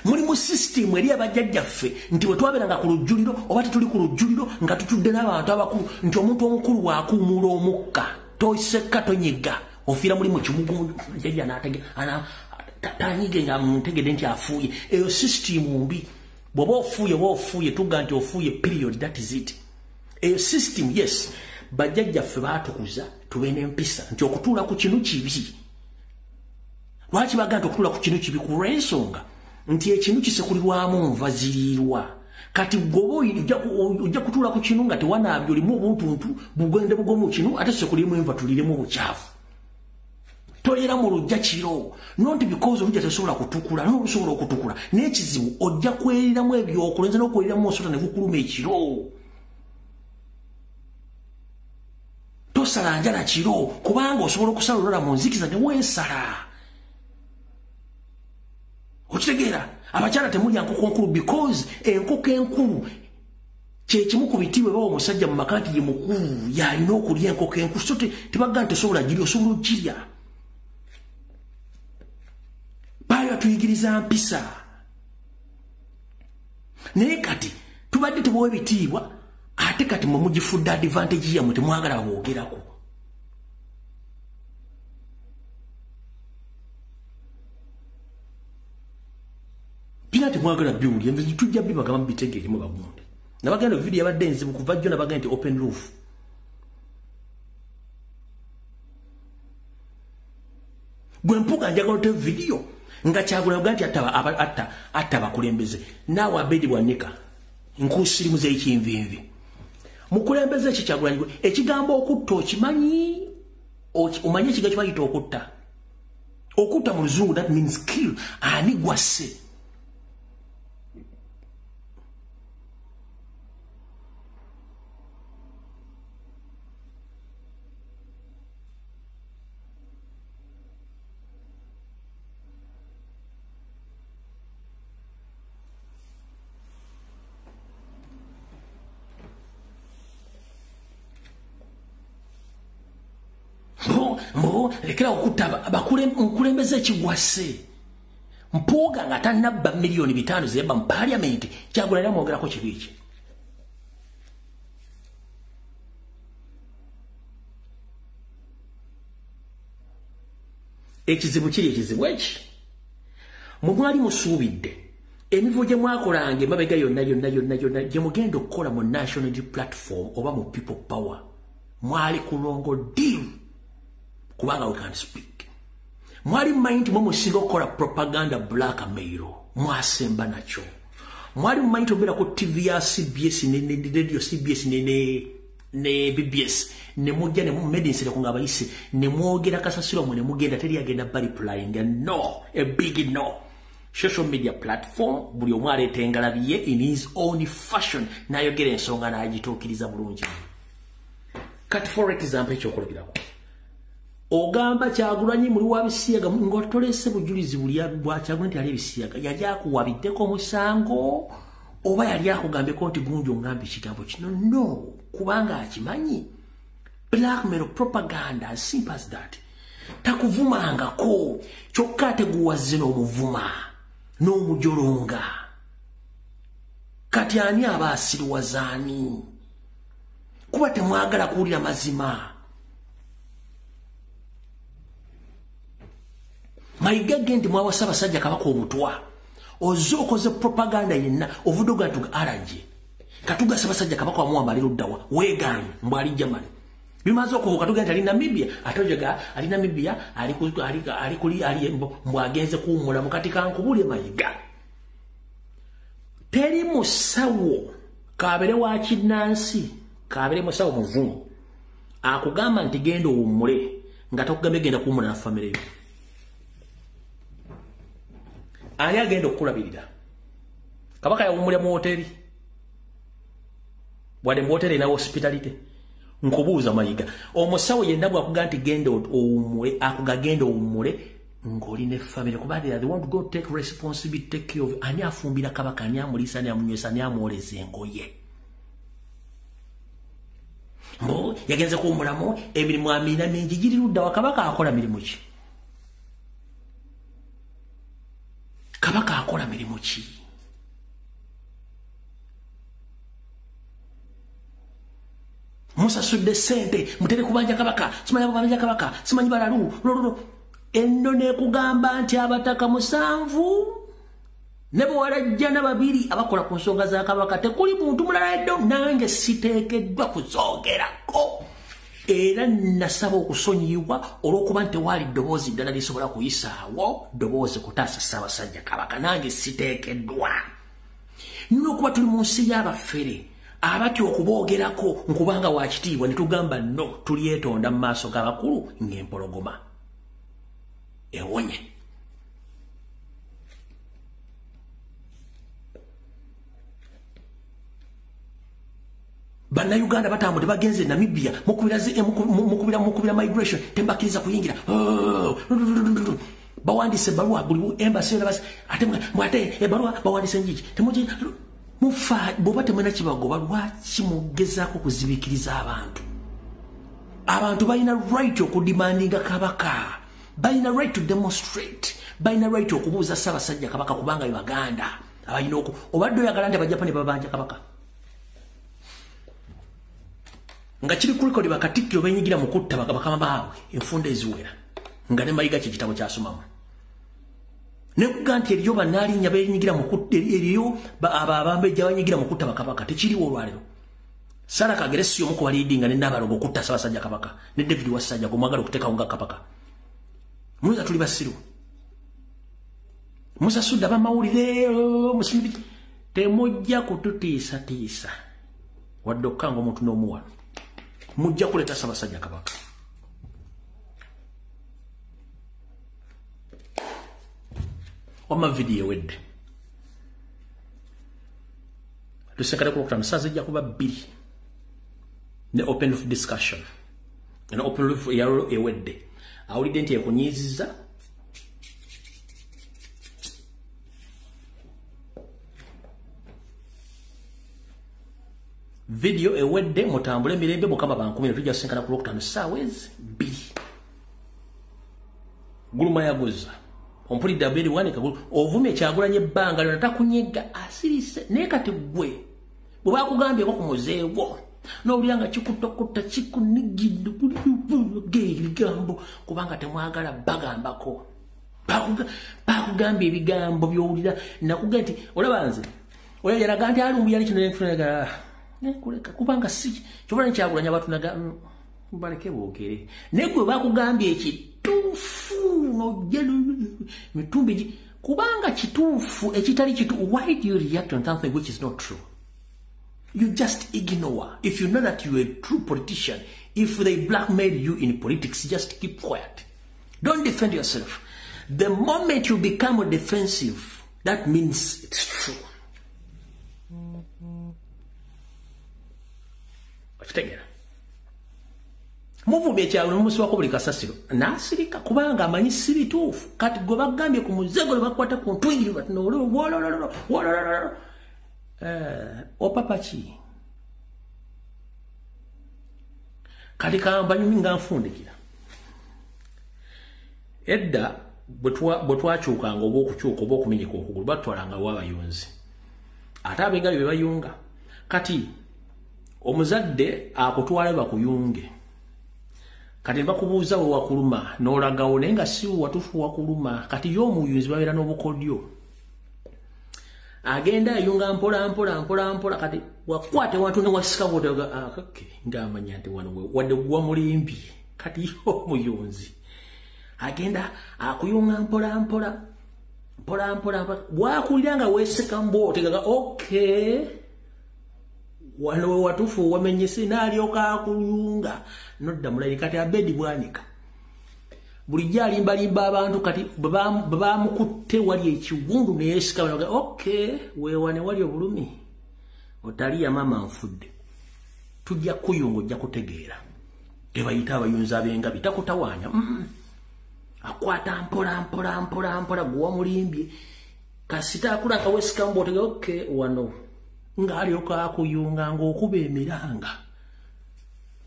muri mu system eri abajjajjaffe nti bwe twabeeranga ku lujjuliro oba tetuli ku lujjuliro nga tutudde n'abantu abakulu nti omuntu omukulu waakuumula omukka tosekka tonyiga ofiira muri mu kimugu jjajja tanyiige nga muntegedde nti afuuye eyo system mbi bw'oba ofuuye tugga nti ofuuye period that is it eyo system yes bajjajjaffe baatukuza tube n'empisa nti okutuula ku kinu kibi. Lwaki baganda okutuula ku kinu kibi? Ku lw'ensonga nti ekinu kisekulirwamu nva ziriirwa. Kati gobo ojja kutuula ku kinu nga tewanaabyo olimu obuntuntu bugende bugomu kinu ate sekulimu enva tuliremu obukyafu. Toyera mu lujja kiro not because olujja tesobola kutukula n'olusobola okutukula n'ekizibu ojja kweriramu ebyokulenza n'okweriramu osota ne gukuluma ekiro. Tosala njala kiro kubanga osobola okusala olwala mu nzikiza ne weesala. Okitegeera abakyala temulya nkoko nkulu because enkoko enkulu kyekimu ku biti bwe bawa omusajja mu maka nti ye mukulu yalina okulya enkoko enkulu so tebaga nti osobola girya osobola okirya. Bayo tuyigiriza mpisa. Naye kati tubadde tubawa ebitiibwa ate kati mwe mugifudde advantage yammwe temwagala baboogerako. Bina temwagala biwulya nze tujja bibagamba mubitegeere mu bagundi. Nabagenda video yabadde nzibu kuva jjo nabagenda nti open roof. Gwe mpuga njagala ote video nga Kyagulanyi nti atta bakulembeze naawe Abedi Bwanika nkusirimu z'ekinvinvi. Mukulembeze eki Kyagulanyi ekigambo okutta okimanyi? Omanyi ekigambo kibayita okutta? Okutta mu Luzungu that means kill. Ani gwasse? Lekera okutta mukulembeze ekigwase. Mpuuga nga tannabba miliyoni 5 zebba mu parliament Kyagulanyi amwogerako kibi ki? Ekizibu kiri ekizibu eki. Mwe mwali musuubidde emivuyo gye mwakolanga emabega yonna gye mugenda okukola mu national unity platform oba mu people power mwali kulongo deal kubanga we can speak. Mwali mmanyi nti mwe musinga okukola propaganda blackmail mwasemba nakyo. Mwali mmanyi nti obeera ku TV ya CBS ne radio CBS ne BBS ne mujja ne mumedinsire kunga abayise ne mwogera kasasiro mwe ne mugenda teri agenda bali plying no a big no. Social media platform buli omu aleeta engalabi ye in his own fashion n'ayogera ensonga n'agituukiriza bulungi. Kati for example ekyokulabirako ogamba Kyagulanyi muli wa bisiyaga ng'otolese bujulizi bwa Kyagulanyi nti ali ebisiyaga yali akuwabiddeko omusango oba yali akugambeko nti gundi oŋŋambe ekigambo kino? No, kubanga akimanyi blackmail propaganda as simple as that. Takuvumangako kyokka ate guwazze n'omuvuma n'omujolonga. Kati ani aba asiriwazaani? Kuba temwagala kuwulira mazima. Mayiga genti mwawasa basajja Kabaka obutwa ozze okoze propaganda yenna ovudde ogatuga araje katugasa basajja Kabaka wamuwambalira oddawa weegaanye mbw ali Germany. Bimaze okuvuka tugenda ali Namibia atojega ali Namibia ali kuli ali mbw agenze kuwummula mu kati kankubulye Mayiga. Teri musawo kabere wa kinnansi kabere musawo muvungu akugamba nti genda owummule nga takugambe genda kuwummula na famire yo. Ani agenda okulabirira? Kabaka yawummulya mu hoteri wadde mu hoteri na hospitality. Nkubuuza Mayiga omusawo yenna bw'akugamba nti genda owummule akugagenda owummule ng'oli ne famire kubanga they want to go take responsibility take care of. Ani afumbira Kabaka, ani amuliisa, ani amunywesa, ani amwoleza engoye? Mbo yagenze kuwummulamu emirimu amina mingi giri ludda wa Kabaka akola mirimu ki? Kabaka akola mirimu ki? Musasudde ssente mutere kubanja Kabaka simanyi kubanja Kabaka simanyi balalu lolo enno nekugamba nti abataka 7 ne bawalajjana 2 abakola ku nsonga za Kabaka tekuli muntu mulala eddo nange siteekeddwa kuzoogerako era nasaba okusonyiwa olw'okuba nti tewali ddoboozi ddala lisobola kuyisaawo ddoboozi kutaasa Ssaabasajja Kabaka. Nange siteekeddwa n'okuba tuli mu nsi y'abafere abatya okuboogerako nkubanga wakitiibwa ne tugamba no tulyetonda mu maaso g'abakulu ng'empologoma ewonye. Bannayuganda batambudde bagenze Namibia mukubira migration tembakiriza kuyingira bawandise ebbaluwa buli embassy ate mwate ebbaluwa bawandise njiki temuki mufa bw'oba temwena kibagoba lwaki mugezaako kuzibikiriza abantu balina right okudimandinga Kabaka, balina right to demonstrate, balina right okubuuza Ssaabasajja Kabaka kubanga be Baganda abalina obadde oyagala nti Abajapani babanja Kabaka nga kiri ku record Bakatikkiro benyigira mu kutta bakama baabwe enfunda eziwera nga ne Mayiga kitabo kyasomamu ne kuganti eriyo bannaalinya benyigira mu kutta eriyo abambejja banyigira mu kutta Bakabaka tekiriwo olwalero. Sarah Kagere si omu ku baliidinga ne Nabalogo kutta Ssaabasajja Kabaka ne David Wasajja gw'omwagala okuteekawo nga Kabaka. Muliza tuli basiru musasudde abamawulire musimbi temujja kututiisatiisa wadde okkanga omuntu n'omuwano mujja kuleeta Ssaabasajja Kabaka. Wama video ewedde tusekale kulokutano saa zijja kuba 2 ne open roof discussion ne open roof yalo ewedde awulidde nti ekunyiiziza video ewedde mutambule mirembe mukama bankumire tujja kusenkana kulokutano saawezi 2 guluma yaguza ompulidde abedi wanika ovumye Kyagulanyi ebbanga lyonna takunyega asirise naye kati gwe bwe bakugambyeko ku muzeewo n'owulira nga kikutokota kikunigidde ebigambo kubanga temwagala bagambako bakugambye ebigambo by'owulira nakuga nti olaba nze oyo yalaga nti alumbu yali kino nentunaga kuleka kubanga si kyobula ne Kyagulanyi abatunaga baleke boogere naye gwe bakugambye ekituufu mitumbi kubanga kituufu ekitali kituufu. Why do you react on something which is not true? You just ignore. If you know that you're a true politician, if they blackmail you in politics, just keep quiet. Don't defend yourself. The moment you become defensive, that means it's true. Muvumye Kyagulanyi omusiwako buli kasasiro n'asirika kubanga amanyi si bituufu kati gwe bagambye ku muzego ne bakwata ku ntwingiri bati opapa ki kati kambanyumi nga nfundikira edda bwe twakyukanga oba okukyuka oba okumenyeka okugulu batwalanga w'abayunzi ate abenga bye bayunga kati omuzadde akutwala bakuyunge kati bakubuuza we wakuluma n'olagawo naye nga si watufu wakuluma kati y'omuyunzi babeera n'obukodyo agenda ayunga mpola kati wakwate wantu ne wasika bwotega ng'amanya nti wano wadde gwa mulimbi kati y'omuyunzi agenda akuyunga mpola bwakulira nga weeseka mbwotegaga wano we watufu wamenyese n'alyoka akuyunga nodda mulayi kati abedi bwanika bulijjo alimbalimba abantu kati bwe bamukutte wali ekiwundu ne yeesika banaga weewane wali obulumi otaliya mama nfudde tujja kuyunga ojja kutegeera tebayita abayunzi ab'engabi takutawaanya akwata mpola gwe wamulimbye kasita akula akaweesika mbwotega wano ng'alyoka akuyunga ng'okuba emiranga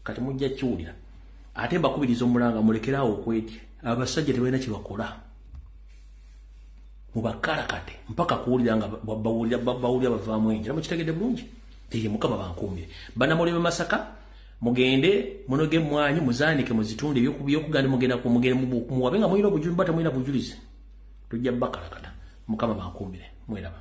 kati mujja kiwulira ate mbakubiriza omulanga mulekerawo okwetya abasajja tebalina kye bakola mubakalakate mpaka kuwulira nga bawulira bavaamu enjira mukitegedde bulungi tiye mukama bankuumire bannamuleme Masaka mugende munoge emmwanyi muzaanike muzitunde ebyokuganda mugenda muwabe nga mulina obujulizi bata mulina bujulizi tujja bakalakata mukama bankuumire mweraba